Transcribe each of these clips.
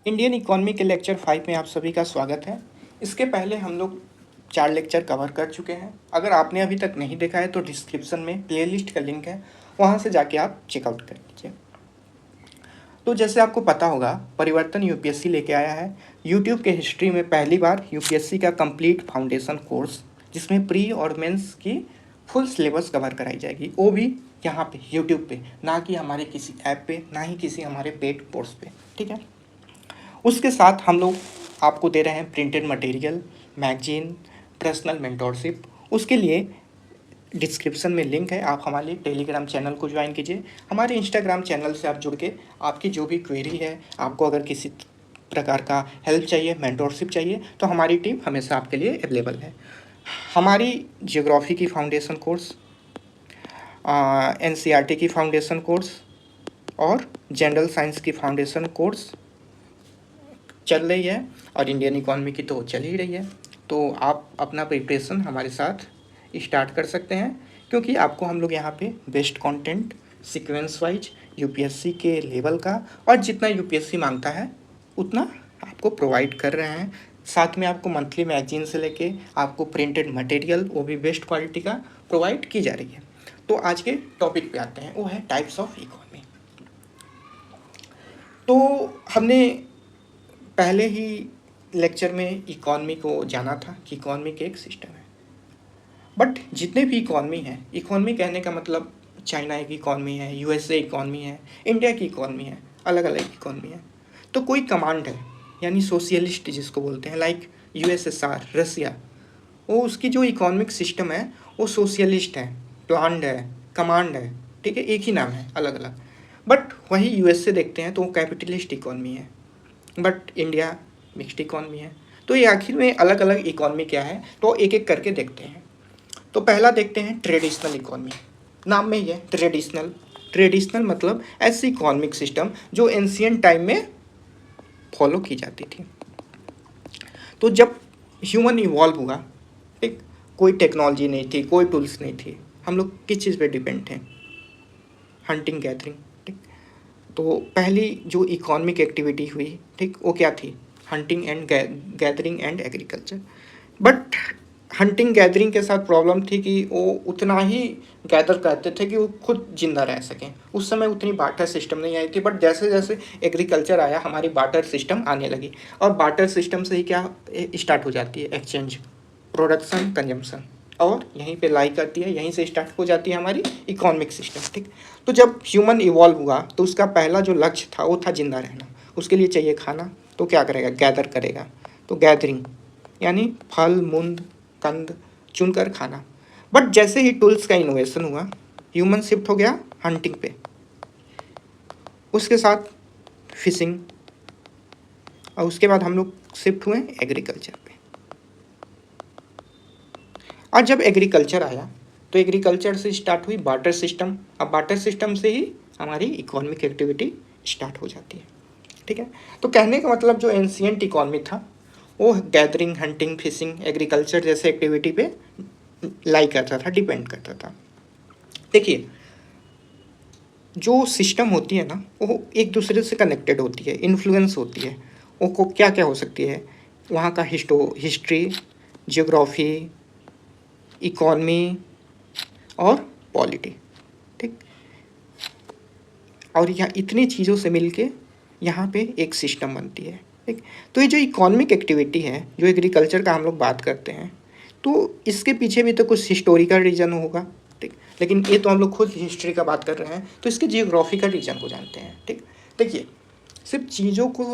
Indian economy के lecture 5 में आप सभी का स्वागत है। इसके पहले हम लोग 4 लेक्चर कवर कर चुके हैं। अगर आपने अभी तक नहीं देखा है तो डिस्क्रिप्शन में प्लेलिस्ट का लिंक है, वहाँ से जाके आप चेकआउट कर लीजिए। तो जैसे आपको पता होगा, परिवर्तन यूपीएससी लेके आया है यूट्यूब के हिस्ट्री में पहली बार यूपीएससी का कंप्लीट फाउंडेशन कोर्स, जिसमें प्री और मेंस की फुल सिलेबस कवर कराई जाएगी, वो भी यहाँ पे यूट्यूब पे, ना कि हमारे किसी ऐप पे, ना ही किसी हमारे पेड कोर्स पे। ठीक है। उसके साथ हम लोग आपको दे रहे हैं printed material, magazine, personal mentorship. उसके लिए डिस्क्रिप्शन में लिंक है, आप हमारे टेलीग्राम चैनल को ज्वाइन कीजिए। हमारे इंस्टाग्राम चैनल से आप जुड़ के आपकी जो भी क्वेरी है, आपको अगर किसी प्रकार का हेल्प चाहिए, मेंटोरशिप चाहिए, तो हमारी टीम हमेशा आपके लिए अवेलेबल है। हमारी जियोग्राफी की फाउंडेशन कोर्स, एनसीईआरटी की फाउंडेशन कोर्स और जनरल साइंस की फाउंडेशन कोर्स चल रही है, और इंडियन इकॉनमी की तो चल ही रही है। तो आप अपना प्रिपरेशन हमारे साथ स्टार्ट कर सकते हैं, क्योंकि आपको हम लोग यहाँ पे best content sequence wise UPSC के लेवल का, और जितना यूपीएससी मांगता है उतना आपको प्रोवाइड कर रहे हैं। साथ में आपको मंथली मैगजीन से लेके आपको प्रिंटेड मटेरियल, वो भी बेस्ट क्वालिटी का प्रोवाइड की जा रही है। तो आज के टॉपिक पे आते हैं, वो है टाइप्स ऑफ इकॉनमी। तो हमने पहले ही लेक्चर में इकॉनमी को जाना था कि इकॉनमी के एक सिस्टम है, बट जितने भी इकॉनमी है, इकॉनमी कहने का मतलब चाइना की इकॉनमी है, यूएसए इकॉनमी है, इंडिया की इकॉनमी है, अलग अलग इकॉनमी है। तो कोई कमांड है, यानी सोशलिस्ट जिसको बोलते हैं, लाइक यूएसएसआर, रसिया, वो उसकी जो इकोनॉमिक सिस्टम है वो सोशलिस्ट है, प्लान्ड है, कमांड है। ठीक है, एक ही नाम है, अलग अलग। बट वही यूएसए देखते हैं तो वो कैपिटलिस्ट इकॉनमी है, बट इंडिया मिक्स्ड इकॉनमी है। तो ये आखिर में अलग अलग इकॉनमी क्या है, तो एक एक करके देखते हैं। तो पहला देखते हैं ट्रेडिशनल इकॉनमी। नाम में ही है ट्रेडिशनल। ट्रेडिशनल मतलब ऐसी इकॉनमिक सिस्टम जो एंशियंट टाइम में फॉलो की जाती थी। तो जब ह्यूमन इवॉल्व हुआ, ठीक, कोई टेक्नोलॉजी नहीं थी, कोई टूल्स नहीं थी, हम लोग किस चीज़ पे डिपेंड थे? Hunting gathering. ठीक, तो पहली जो इकोनॉमिक एक्टिविटी हुई, ठीक, वो क्या थी? Hunting and gathering and agriculture. But hunting gathering के साथ प्रॉब्लम थी कि वो उतना ही गैदर करते थे कि वो खुद जिंदा रह सकें। उस समय उतनी बार्टर सिस्टम नहीं आई थी, बट जैसे जैसे एग्रीकल्चर आया, हमारी बार्टर सिस्टम आने लगी, और बार्टर सिस्टम से ही क्या स्टार्ट हो जाती है? एक्सचेंज, प्रोडक्शन, कंजम्पशन, और यहीं पे लाई करती है, यहीं से स्टार्ट हो जाती है हमारी इकोनॉमिक सिस्टम। ठीक, तो जब ह्यूमन इवॉल्व हुआ तो उसका पहला जो लक्ष्य था वो था जिंदा रहना। उसके लिए चाहिए खाना, तो क्या करेगा? गैदर करेगा। तो गैदरिंग यानी फल मूंद कंद चुनकर खाना। बट जैसे ही टूल्स का इनोवेशन हुआ, ह्यूमन शिफ्ट हो गया हंटिंग पे, उसके साथ फिशिंग, और उसके बाद हम लोग शिफ्ट हुए एग्रीकल्चर पे। और जब एग्रीकल्चर आया तो एग्रीकल्चर से स्टार्ट हुई बार्टर सिस्टम। अब बार्टर सिस्टम से ही हमारी इकोनॉमिक एक्टिविटी स्टार्ट हो जाती है। ठीक है, तो कहने का मतलब जो एंशियंट इकोनॉमी था वो गैदरिंग, हंटिंग, फिशिंग, एग्रीकल्चर जैसे एक्टिविटी पे लाई करता था, डिपेंड करता था। देखिए, जो सिस्टम होती है ना, वो एक दूसरे से कनेक्टेड होती है, इन्फ्लुएंस होती है। वो को क्या क्या हो सकती है? वहाँ का हिस्ट्री, जियोग्राफी, इकॉनमी और पॉलिटी। ठीक, और यह इतनी चीज़ों से मिलके यहाँ पे एक सिस्टम बनती है। ठीक, तो ये जो इकोनॉमिक एक्टिविटी है, जो एग्रीकल्चर का हम लोग बात करते हैं, तो इसके पीछे भी तो कुछ हिस्टोरिकल रीज़न होगा। ठीक, लेकिन ये तो हम लोग खुद हिस्ट्री का बात कर रहे हैं, तो इसके जियोग्राफिकल रीज़न को जानते हैं। ठीक, देखिए, सिर्फ चीज़ों को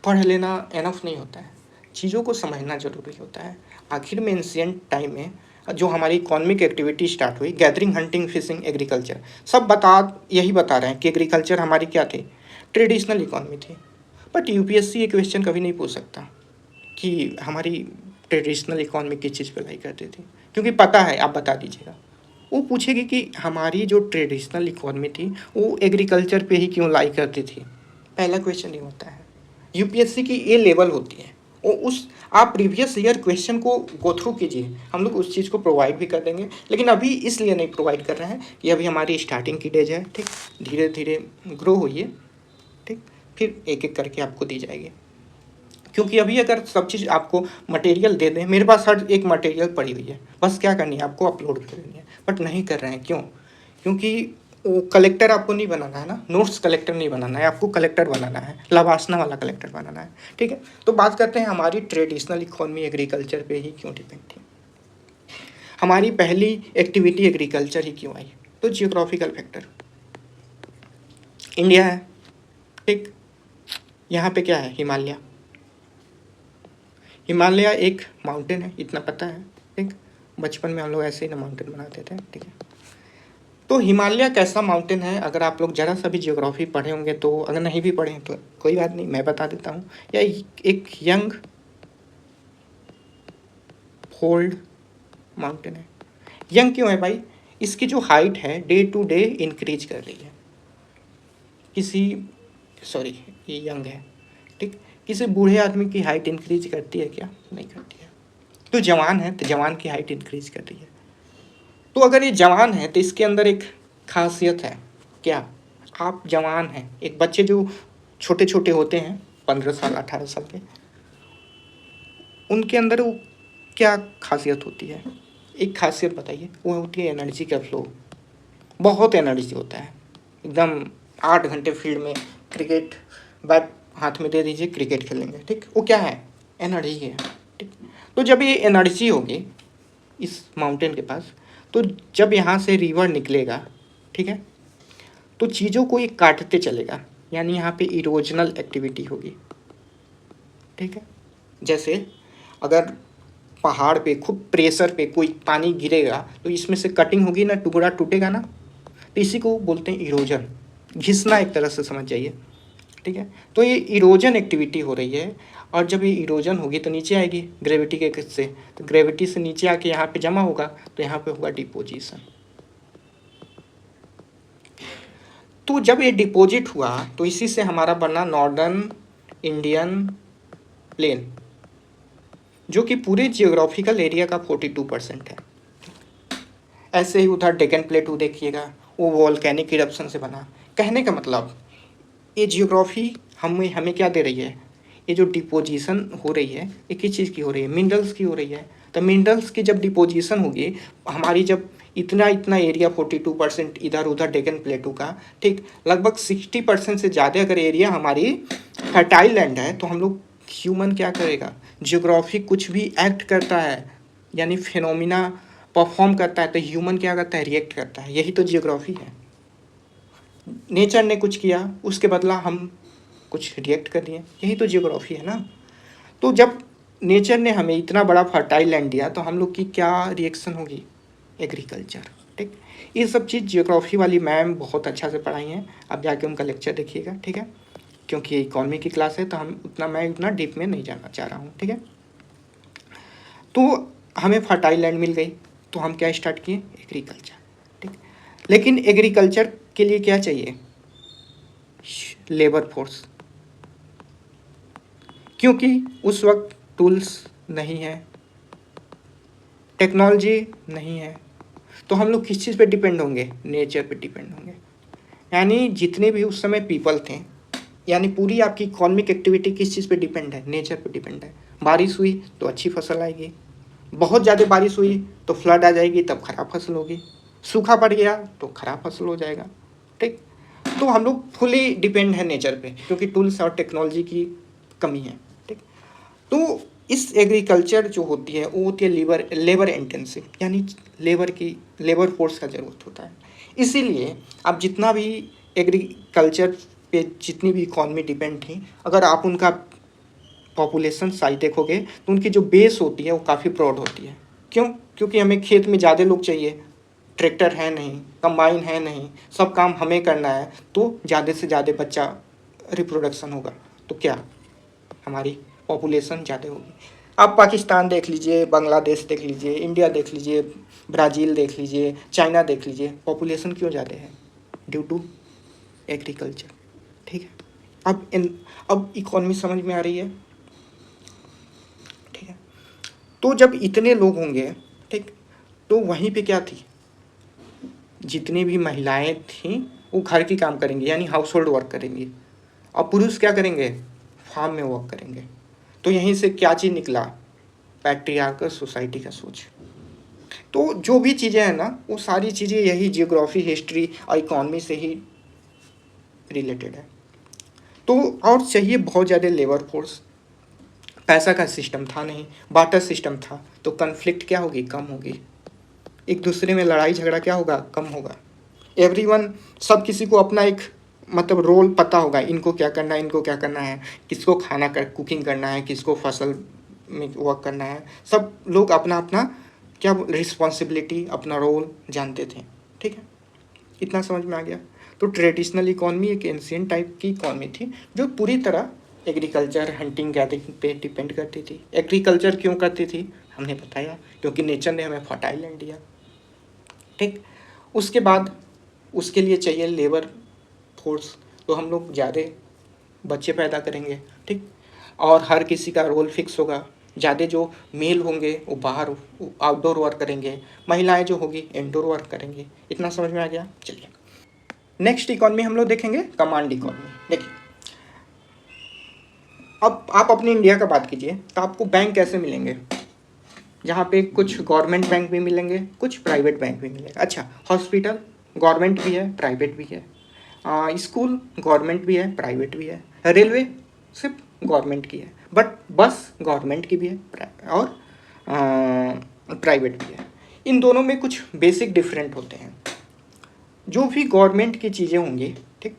पढ़ लेना एनफ नहीं होता है, चीज़ों को समझना ज़रूरी होता है। आखिर में एंशियंट टाइम में जो हमारी इकोनॉमिक एक्टिविटी स्टार्ट हुई, गैदरिंग, हंटिंग, फिशिंग, एग्रीकल्चर, सब यही बता रहे हैं कि एग्रीकल्चर हमारी क्या थी? ट्रेडिशनल इकोनॉमी थी। बट यूपीएससी ये क्वेश्चन कभी नहीं पूछ सकता कि हमारी ट्रेडिशनल इकोनॉमी किस चीज़ पे लाई करती थी, क्योंकि पता है, आप बता दीजिएगा। वो पूछेगी कि हमारी जो ट्रेडिशनल इकोनॉमी थी वो एग्रीकल्चर पे ही क्यों लाई करती थी। पहला क्वेश्चन ये होता है। यूपीएससी की ये लेवल होती है, वो उस आप प्रीवियस ईयर क्वेश्चन को गो थ्रू कीजिए, हम लोग उस चीज़ को प्रोवाइड भी कर देंगे, लेकिन अभी इसलिए नहीं प्रोवाइड कर रहे हैं कि अभी हमारी स्टार्टिंग की डेज है। ठीक, धीरे धीरे ग्रो होइए, ठीक, फिर एक एक करके आपको दी जाएगी। क्योंकि अभी अगर सब चीज़ आपको मटेरियल दे दें, मेरे पास हर एक मटेरियल पड़ी हुई है, बस क्या करनी है आपको, अपलोड कर देनी है, बट नहीं कर रहे हैं। क्यों? क्योंकि वो कलेक्टर आपको नहीं बनाना है ना, नोट्स कलेक्टर नहीं बनाना है आपको, कलेक्टर बनाना है, लवासना वाला कलेक्टर बनाना है। ठीक है, तो बात करते हैं हमारी ट्रेडिशनल इकोनॉमी एग्रीकल्चर पे ही क्यों डिपेंड थी। हमारी पहली एक्टिविटी एग्रीकल्चर ही क्यों आई? तो जियोग्राफिकल फैक्टर। इंडिया है, ठीक, यहाँ पे क्या है, हिमालय। हिमालय एक माउंटेन है, इतना पता है, ठीक। बचपन में हम लोग ऐसे ही ना माउंटेन बनाते थे, ठीक है। तो हिमालय कैसा माउंटेन है, अगर आप लोग ज़रा सा भी जियोग्राफी पढ़े होंगे तो, अगर नहीं भी पढ़े तो कोई बात नहीं, मैं बता देता हूँ। या एक यंग फोल्ड माउंटेन है। यंग क्यों है भाई? इसकी जो हाइट है डे टू डे इंक्रीज कर रही है। किसी, सॉरी, ये यंग है, ठीक। किसी बूढ़े आदमी की हाइट इंक्रीज करती है क्या? नहीं करती है। तो जवान है तो जवान की हाइट इंक्रीज कर रही है। तो अगर ये जवान है तो इसके अंदर एक खासियत है। क्या? आप जवान हैं, एक बच्चे जो छोटे छोटे होते हैं 15 साल 18 साल के, उनके अंदर वो क्या खासियत होती है? एक खासियत बताइए। वो होती है एनर्जी का फ्लो। बहुत एनर्जी होता है एकदम। 8 घंटे फील्ड में क्रिकेट बैट हाथ में दे दीजिए, क्रिकेट खेलेंगे, ठीक। वो क्या है? एनर्जी है, ठीक। तो जब ये एनर्जी होगी इस माउंटेन के पास, तो जब यहाँ से रिवर निकलेगा, ठीक है, तो चीज़ों को ये काटते चलेगा, यानी यहाँ पे इरोजनल एक्टिविटी होगी, ठीक है। जैसे अगर पहाड़ पे खूब प्रेशर पे कोई पानी गिरेगा तो इसमें से कटिंग होगी ना, टुकड़ा टूटेगा ना, तो इसी को बोलते हैं इरोजन, घिसना एक तरह से समझ जाइए, ठीक है। तो ये इरोजन एक्टिविटी हो रही है, और जब ये इरोजन होगी तो नीचे आएगी ग्रेविटी के किससे, तो ग्रेविटी से नीचे आके यहाँ पे जमा होगा, तो यहाँ पे होगा डिपोजिशन। तो जब ये डिपॉजिट हुआ तो इसी से हमारा बना नॉर्दर्न इंडियन प्लेन, जो कि पूरे जियोग्राफिकल एरिया का 42% है। ऐसे ही उधर डेक्कन प्लेटू देखिएगा, वो वॉल्केनिक इरप्शन से बना। कहने का मतलब, ये जियोग्राफी हमें हमें क्या दे रही है? ये जो डिपोजिशन हो रही है, ये किस चीज़ की हो रही है? मिनरल्स की हो रही है। तो मिनरल्स की जब डिपोजिशन होगी, हमारी जब इतना इतना एरिया 42% इधर उधर डेक्कन प्लेटू का, ठीक, लगभग 60% से ज़्यादा अगर एरिया हमारी फर्टाइल लैंड है, तो हम लोग ह्यूमन क्या करेगा? जियोग्राफी कुछ भी एक्ट करता है, यानी फिनोमिना परफॉर्म करता है, तो ह्यूमन क्या करता है? रिएक्ट करता है। यही तो जियोग्राफी है। नेचर ने कुछ किया, उसके बदला हम कुछ रिएक्ट कर दिए, यही तो जियोग्राफी है ना। तो जब नेचर ने हमें इतना बड़ा फर्टाइल लैंड दिया, तो हम लोग की क्या रिएक्शन होगी? एग्रीकल्चर, ठीक। ये सब चीज़ जियोग्राफी वाली मैम बहुत अच्छा से पढ़ाई हैं, अब जाके उनका लेक्चर देखिएगा, ठीक है। क्योंकि इकॉनमी की क्लास है तो मैं उतना डीप में नहीं जाना चाह रहा हूँ, ठीक है। तो हमें फर्टाइल लैंड मिल गई, तो हम क्या स्टार्ट किए? एग्रीकल्चर, ठीक। लेकिन एग्रीकल्चर के लिए क्या चाहिए? लेबर फोर्स, क्योंकि उस वक्त टूल्स नहीं है, टेक्नोलॉजी नहीं है, तो हम लोग किस चीज़ पे डिपेंड होंगे? नेचर पे डिपेंड होंगे। यानी जितने भी उस समय पीपल थे, यानी पूरी आपकी इकोनॉमिक एक्टिविटी किस चीज़ पे डिपेंड है? नेचर पे डिपेंड है। बारिश हुई तो अच्छी फसल आएगी, बहुत ज़्यादा बारिश हुई तो फ्लड आ जाएगी, तब खराब फसल होगी, सूखा पड़ गया तो खराब फसल हो जाएगा, ठीक। तो हम लोग फुली डिपेंड है नेचर पे, क्योंकि टूल्स और टेक्नोलॉजी की कमी है, ठीक। तो इस एग्रीकल्चर जो होती है वो होती है लेबर इंटेंसिव, यानी लेबर फोर्स का ज़रूरत होता है। इसीलिए आप जितना भी एग्रीकल्चर पे जितनी भी इकॉनमी डिपेंड थी, अगर आप उनका पॉपुलेशन साइज देखोगे तो उनकी जो बेस होती है वो काफ़ी ब्रॉड होती है। क्यों? क्योंकि हमें खेत में ज़्यादा लोग चाहिए, ट्रैक्टर है नहीं, कंबाइन है नहीं, सब काम हमें करना है, तो ज़्यादा से ज़्यादा बच्चा रिप्रोडक्शन होगा, तो क्या हमारी पॉपुलेशन ज़्यादा होगी। आप पाकिस्तान देख लीजिए, बांग्लादेश देख लीजिए, इंडिया देख लीजिए, ब्राज़ील देख लीजिए, चाइना देख लीजिए, पॉपुलेशन क्यों ज़्यादा है? ड्यू टू एग्रीकल्चर, ठीक है। अब इकॉनमी समझ में आ रही है, ठीक है। तो जब इतने लोग होंगे, ठीक, तो वहीं पे क्या थी? जितनी भी महिलाएं थीं वो घर की काम करेंगी, यानी हाउस होल्ड वर्क करेंगी, और पुरुष क्या करेंगे? फार्म में वर्क करेंगे। तो यहीं से क्या चीज़ निकला, पैट्रियार्कल सोसाइटी का सोच। तो जो भी चीज़ें हैं ना, वो सारी चीज़ें यही जियोग्राफी, हिस्ट्री और इकॉनमी से ही रिलेटेड है। तो और चाहिए बहुत ज़्यादा लेबर फोर्स, पैसा का सिस्टम था नहीं, बाटर सिस्टम था, तो कन्फ्लिक्ट क्या होगी, कम होगी, एक दूसरे में लड़ाई झगड़ा क्या होगा, कम होगा। एवरीवन, सब किसी को अपना एक मतलब रोल पता होगा, इनको क्या करना है, इनको क्या करना है, किसको खाना कर कुकिंग करना है, किसको फसल में वर्क करना है, सब लोग अपना अपना क्या रिस्पॉन्सिबिलिटी, अपना रोल जानते थे। ठीक है, इतना समझ में आ गया। तो ट्रेडिशनल इकॉनमी एक एंशिएंट टाइप की इकॉनमी थी जो पूरी तरह एग्रीकल्चर, हंटिंग गैदरिंग पे डिपेंड करती थी। एग्रीकल्चर क्यों करती थी, हमने बताया, क्योंकि नेचर ने हमें फर्टाइल लैंड दिया। ठीक, उसके बाद उसके लिए चाहिए लेबर फोर्स, तो हम लोग ज़्यादा बच्चे पैदा करेंगे। ठीक, और हर किसी का रोल फिक्स होगा, ज़्यादा जो मेल होंगे वो बाहर आउटडोर वर्क करेंगे, महिलाएं जो होगी इंडोर वर्क करेंगे। इतना समझ में आ गया। चलिए नेक्स्ट इकॉनमी हम लोग देखेंगे, कमांड इकॉनमी। देखिए, अब आप अपने इंडिया का बात कीजिए तो आपको बैंक कैसे मिलेंगे, जहाँ पे कुछ गवर्नमेंट बैंक भी मिलेंगे, कुछ प्राइवेट बैंक भी मिलेंगे। अच्छा, हॉस्पिटल गवर्नमेंट भी है, प्राइवेट भी है, स्कूल गवर्नमेंट भी है, प्राइवेट भी है, रेलवे सिर्फ गवर्नमेंट की है, बट बस गवर्नमेंट की भी है और प्राइवेट भी है। इन दोनों में कुछ बेसिक डिफरेंट होते हैं। जो भी गवर्नमेंट की चीज़ें होंगी, ठीक,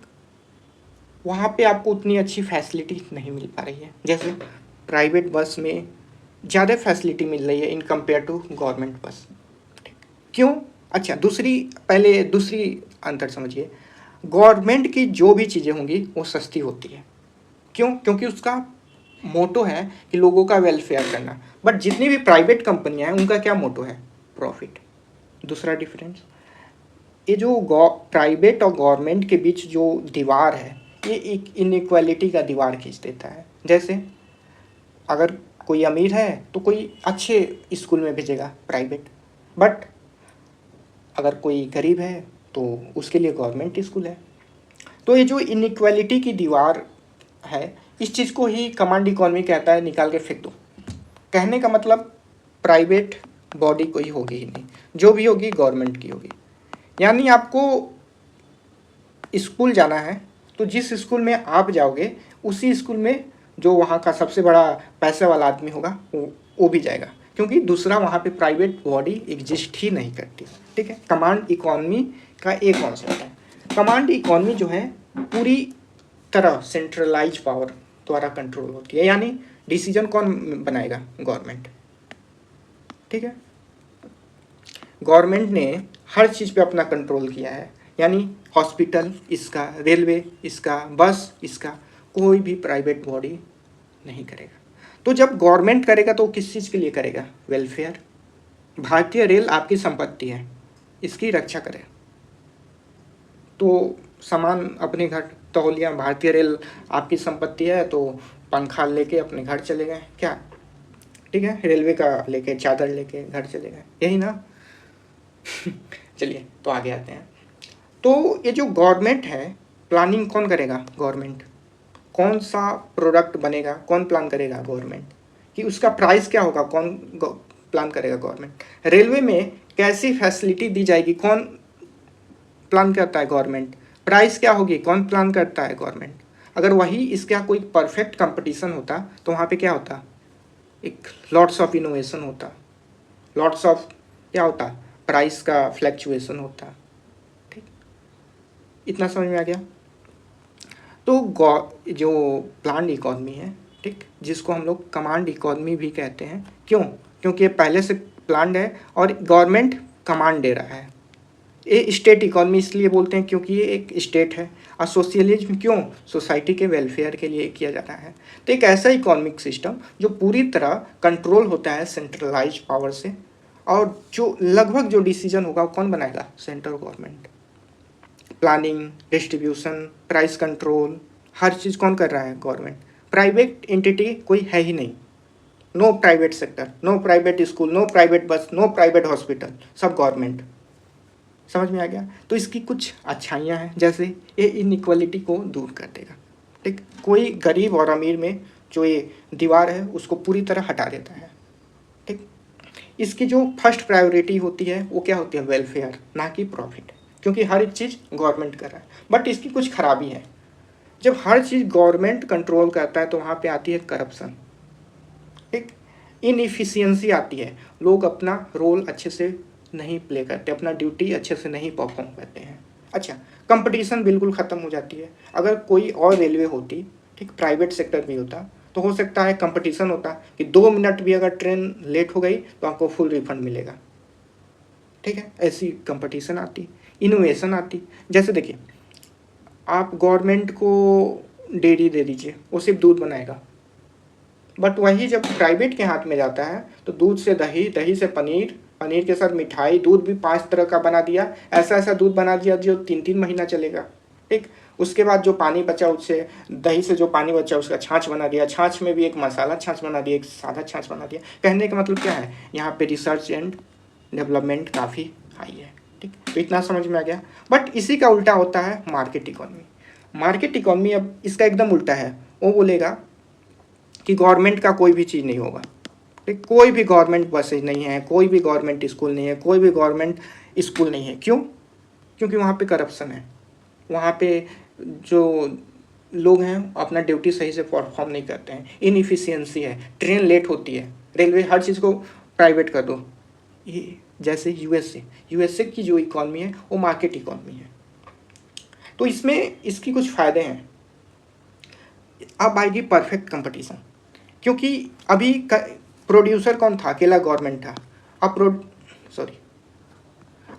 वहाँ पे आपको उतनी अच्छी फैसिलिटी नहीं मिल पा रही है। जैसे प्राइवेट बस में ज़्यादा फैसिलिटी मिल रही है इन कंपेयर टू गवर्नमेंट बस। क्यों? अच्छा, पहले दूसरी अंतर समझिए। गवर्नमेंट की जो भी चीज़ें होंगी वो सस्ती होती है। क्यों? क्योंकि उसका मोटो है कि लोगों का वेलफेयर करना। बट जितनी भी प्राइवेट कंपनियां हैं उनका क्या मोटो है, प्रॉफिट। दूसरा डिफरेंस, ये जो प्राइवेट और गवर्नमेंट के बीच जो दीवार है, ये एक इनइक्वालिटी का दीवार खींच देता है। जैसे अगर कोई अमीर है तो कोई अच्छे स्कूल में भेजेगा प्राइवेट, बट अगर कोई गरीब है तो उसके लिए गवर्नमेंट स्कूल है। तो ये जो इनइक्वालिटी की दीवार है, इस चीज़ को ही कमांड इकॉनमी कहता है, निकाल के फेंक दो। कहने का मतलब प्राइवेट बॉडी कोई होगी ही नहीं, जो भी होगी गवर्नमेंट की होगी। यानी आपको स्कूल जाना है तो जिस स्कूल में आप जाओगे उसी स्कूल में जो वहाँ का सबसे बड़ा पैसे वाला आदमी होगा वो भी जाएगा, क्योंकि दूसरा वहाँ पे प्राइवेट बॉडी एग्जिस्ट ही नहीं करती। ठीक है, कमांड इकॉनमी का एक कॉन्सेप्ट है। कमांड इकॉनमी जो है पूरी तरह सेंट्रलाइज पावर द्वारा कंट्रोल होती है, यानी डिसीजन कौन बनाएगा, गवर्नमेंट। ठीक है, गवर्नमेंट ने हर चीज़ पे अपना कंट्रोल किया है, यानी हॉस्पिटल इसका, रेलवे इसका, बस इसका, कोई भी प्राइवेट बॉडी नहीं करेगा। तो जब गवर्नमेंट करेगा तो किस चीज़ के लिए करेगा, वेलफेयर। भारतीय रेल आपकी संपत्ति है, इसकी रक्षा करें। तो सामान अपने घर तौलिया, भारतीय रेल आपकी संपत्ति है तो पंखा लेके अपने घर चले गए क्या, ठीक है, रेलवे का लेके चादर लेके घर चले गए, यही ना। चलिए तो आगे आते हैं। तो ये जो गवर्नमेंट है, प्लानिंग कौन करेगा, गवर्नमेंट। कौन सा प्रोडक्ट बनेगा, कौन प्लान करेगा, गवर्नमेंट। कि उसका प्राइस क्या होगा, कौन प्लान करेगा, गवर्नमेंट। रेलवे में कैसी फैसिलिटी दी जाएगी, कौन प्लान करता है, गवर्नमेंट। प्राइस क्या होगी, कौन प्लान करता है, गवर्नमेंट। अगर वही इसका कोई परफेक्ट कंपटीशन होता तो वहाँ पे क्या होता, एक लॉट्स ऑफ इनोवेशन होता, लॉट्स ऑफ क्या होता, प्राइस का फ्लैक्चुएशन होता। ठीक, इतना समझ में आ गया। तो जो प्लान्ड इकॉनमी है, ठीक, जिसको हम लोग कमांड इकॉनमी भी कहते हैं, क्यों, क्योंकि ये पहले से प्लान्ड है और गवर्नमेंट कमांड दे रहा है। ये स्टेट इकॉनमी इसलिए बोलते हैं क्योंकि ये एक स्टेट है। और सोशलिज्म क्यों, सोसाइटी के वेलफेयर के लिए किया जाता है। तो एक ऐसा इकोनॉमिक सिस्टम जो पूरी तरह कंट्रोल होता है सेंट्रलाइज पावर से, और जो लगभग जो डिसीजन होगा वो कौन बनाएगा, central government. Planning, distribution, price control, हर चीज़ कौन कर रहा है, गवर्नमेंट। प्राइवेट एंटिटी कोई है ही नहीं, no private sector, no private school, no private bus, no private hospital, सब गवर्नमेंट। समझ में आ गया। तो इसकी कुछ अच्छाइयाँ हैं, जैसे ये इनइक्वालिटी को दूर कर देगा। ठीक, कोई गरीब और अमीर में जो ये दीवार है उसको पूरी तरह हटा देता है। ठीक, इसकी जो फर्स्ट प्रायोरिटी होती है वो क्या होती है, वेलफेयर, ना कि प्रॉफिट, क्योंकि हर एक चीज़ गवर्नमेंट कर रहा है। बट इसकी कुछ खराबी है, जब हर चीज़ गवर्नमेंट कंट्रोल करता है तो वहाँ पे आती है करप्शन, ठीक, इनएफिशिएंसी आती है, लोग अपना रोल अच्छे से नहीं प्ले करते, अपना ड्यूटी अच्छे से नहीं परफॉर्म करते हैं। अच्छा, कंपटीशन बिल्कुल ख़त्म हो जाती है। अगर कोई और रेलवे होती, ठीक, प्राइवेट सेक्टर भी होता, तो हो सकता है कंपटीशन होता कि 2 मिनट भी अगर ट्रेन लेट हो गई तो आपको फुल रिफंड मिलेगा। ठीक है, ऐसी कंपटीशन आती, इनोवेशन आती। जैसे देखिए, आप गवर्नमेंट को डेयरी दे दीजिए, वो सिर्फ दूध बनाएगा, बट वही जब प्राइवेट के हाथ में जाता है तो दूध से दही, दही से पनीर, पनीर के साथ मिठाई, दूध भी 5 तरह का बना दिया, ऐसा ऐसा दूध बना दिया जो 3-3 महीना चलेगा। ठीक, उसके बाद जो पानी बचा उससे, दही से जो पानी बचा उसका छाछ बना दिया, छाछ में भी एक मसाला छाछ बना दिया, एक सादा छाछ बना दिया। कहने का मतलब क्या है, यहाँ पे रिसर्च एंड डेवलपमेंट काफ़ी हाई है। ठीक, तो इतना समझ में आ गया। बट इसी का उल्टा होता है मार्केट इकॉनमी। मार्केट इकॉनमी अब इसका एकदम उल्टा है, वो बोलेगा कि गवर्नमेंट का कोई भी चीज़ नहीं होगा, ठीक, कोई भी गवर्नमेंट बसेज नहीं है, कोई भी गवर्नमेंट स्कूल नहीं है, कोई भी गवर्नमेंट स्कूल नहीं है। क्यों? क्योंकि वहाँ पे करप्शन है, वहाँ पे जो लोग हैं अपना ड्यूटी सही से परफॉर्म नहीं करते हैं, इनएफिशिएंसी है, ट्रेन लेट होती है, रेलवे, हर चीज़ को प्राइवेट कर दो। ये जैसे यूएसए की जो इकॉनमी है वो मार्केट इकॉनमी है। तो इसमें इसकी कुछ फ़ायदे हैं। अब आएगी परफेक्ट कंपटीशन, क्योंकि अभी प्रोड्यूसर कौन था, अकेला गवर्नमेंट था। अब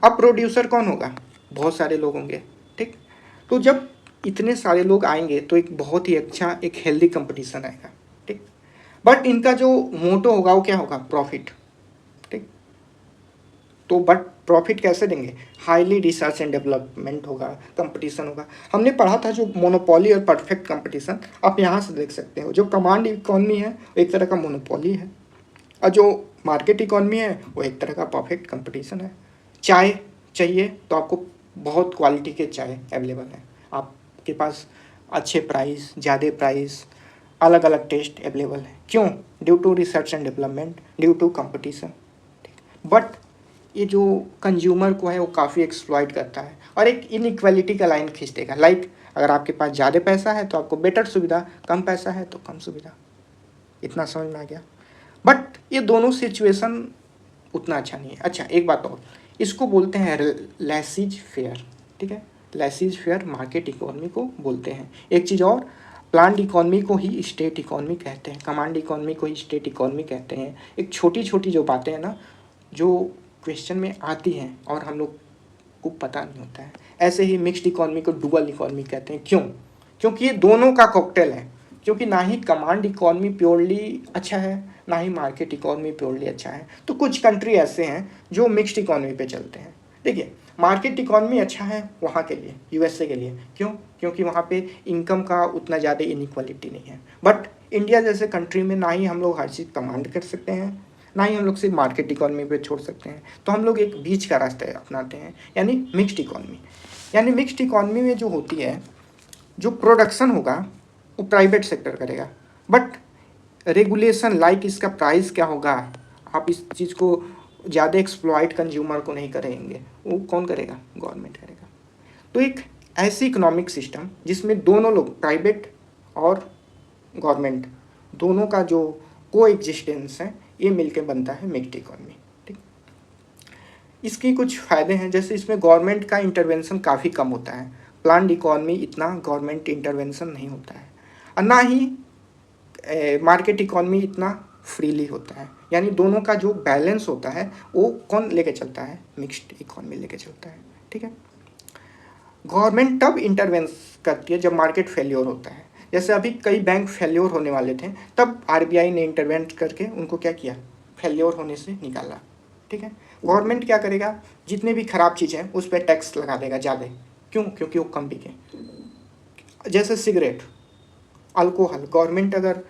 अब प्रोड्यूसर कौन होगा, बहुत सारे लोग होंगे। ठीक, तो जब इतने सारे लोग आएंगे तो एक बहुत ही अच्छा, एक हेल्दी कंपटीशन आएगा। ठीक, बट इनका जो मोटो होगा वो क्या होगा, प्रॉफिट। ठीक, तो बट प्रॉफिट कैसे देंगे, हाईली रिसर्च एंड डेवलपमेंट होगा, कंपटीशन होगा। हमने पढ़ा था जो मोनोपोली और परफेक्ट कंपटीशन, आप यहाँ से देख सकते हो। जो कमांड इकॉनमी है वो एक तरह का मोनोपोली है, और जो मार्केट इकॉनमी है वो एक तरह का परफेक्ट कंपटीशन है। चाय चाहिए तो आपको बहुत क्वालिटी के चाय अवेलेबल है, आपके पास अच्छे प्राइस, ज़्यादा प्राइस, अलग अलग टेस्ट अवेलेबल है। क्यों? Due to research and development, due to competition. But ये जो कंज्यूमर को है वो काफ़ी एक्सप्लॉइट करता है और एक इनइक्वालिटी का लाइन खींच देगा। लाइक अगर आपके पास ज़्यादा पैसा है तो आपको बेटर सुविधा, कम पैसा है तो कम सुविधा। इतना समझ में आ गया। बट ये दोनों सिचुएशन उतना अच्छा नहीं है। अच्छा, एक बात और, इसको बोलते हैं लेसीज फेयर। ठीक है, लेसीज फेयर मार्केट इकोनॉमी को बोलते हैं। एक चीज़ और, प्लान्ड इकोनॉमी को ही स्टेट इकोनॉमी कहते हैं, कमांड इकोनॉमी को ही स्टेट इकोनॉमी कहते हैं। एक छोटी छोटी जो बातें हैं ना, जो क्वेश्चन में आती हैं और हम लोग को पता नहीं होता है। ऐसे ही मिक्स्ड इकोनॉमी को डुअल इकोनॉमी कहते हैं। क्यों? क्योंकि ये दोनों का कॉकटेल है। क्योंकि ना ही कमांड इकोनॉमी प्योरली अच्छा है, ना ही मार्केट इकोनॉमी प्योरली अच्छा है। तो कुछ कंट्री ऐसे हैं जो मिक्स्ड इकोनॉमी पे चलते हैं। देखिए, मार्केट इकोनॉमी अच्छा है वहाँ के लिए, यूएसए के लिए। क्यों? क्योंकि वहाँ पे इनकम का उतना ज़्यादा इनइक्वालिटी नहीं है। बट इंडिया जैसे कंट्री में ना ही हम लोग हर चीज़ कमांड कर सकते हैं, ना ही हम लोग सिर्फ मार्केट इकोनॉमी पे छोड़ सकते हैं। तो हम लोग एक बीच का रास्ता अपनाते हैं, यानी मिक्स्ड इकोनॉमी। यानी मिक्स्ड इकोनॉमी में जो होती है, जो प्रोडक्शन होगा वो प्राइवेट सेक्टर करेगा, बट रेगुलेशन लाइक इसका प्राइस क्या होगा, आप इस चीज़ को ज़्यादा एक्सप्लॉइट कंज्यूमर को नहीं करेंगे, वो कौन करेगा, गवर्नमेंट करेगा। तो एक ऐसी इकोनॉमिक सिस्टम जिसमें दोनों लोग, प्राइवेट और गवर्नमेंट, दोनों का जो को एग्जिस्टेंस है, ये मिलके बनता है मिक्स्ड इकोनॉमी। ठीक, इसकी कुछ फ़ायदे हैं, जैसे इसमें गवर्नमेंट का इंटरवेंशन काफ़ी कम होता है। प्लान्ड इकोनॉमी इतना गवर्नमेंट इंटरवेंशन नहीं होता है, और ना ही मार्केट इकोनॉमी इतना फ्रीली होता है। यानी दोनों का जो बैलेंस होता है वो कौन लेके चलता है, मिक्स्ड इकोनॉमी लेके चलता है। ठीक है, गवर्नमेंट तब इंटरवेंस करती है जब मार्केट फेल्योर होता है। जैसे अभी कई बैंक फेल्योर होने वाले थे, तब आरबीआई ने इंटरवेंट करके उनको क्या किया, फेल्योर होने से निकाला। ठीक है, गवर्नमेंट क्या करेगा, जितने भी खराब चीज़ें हैं उस पर टैक्स लगा देगा ज़्यादा। क्यों? क्योंकि वो कम बिके। जैसे सिगरेट, अल्कोहल, गवर्नमेंट अगर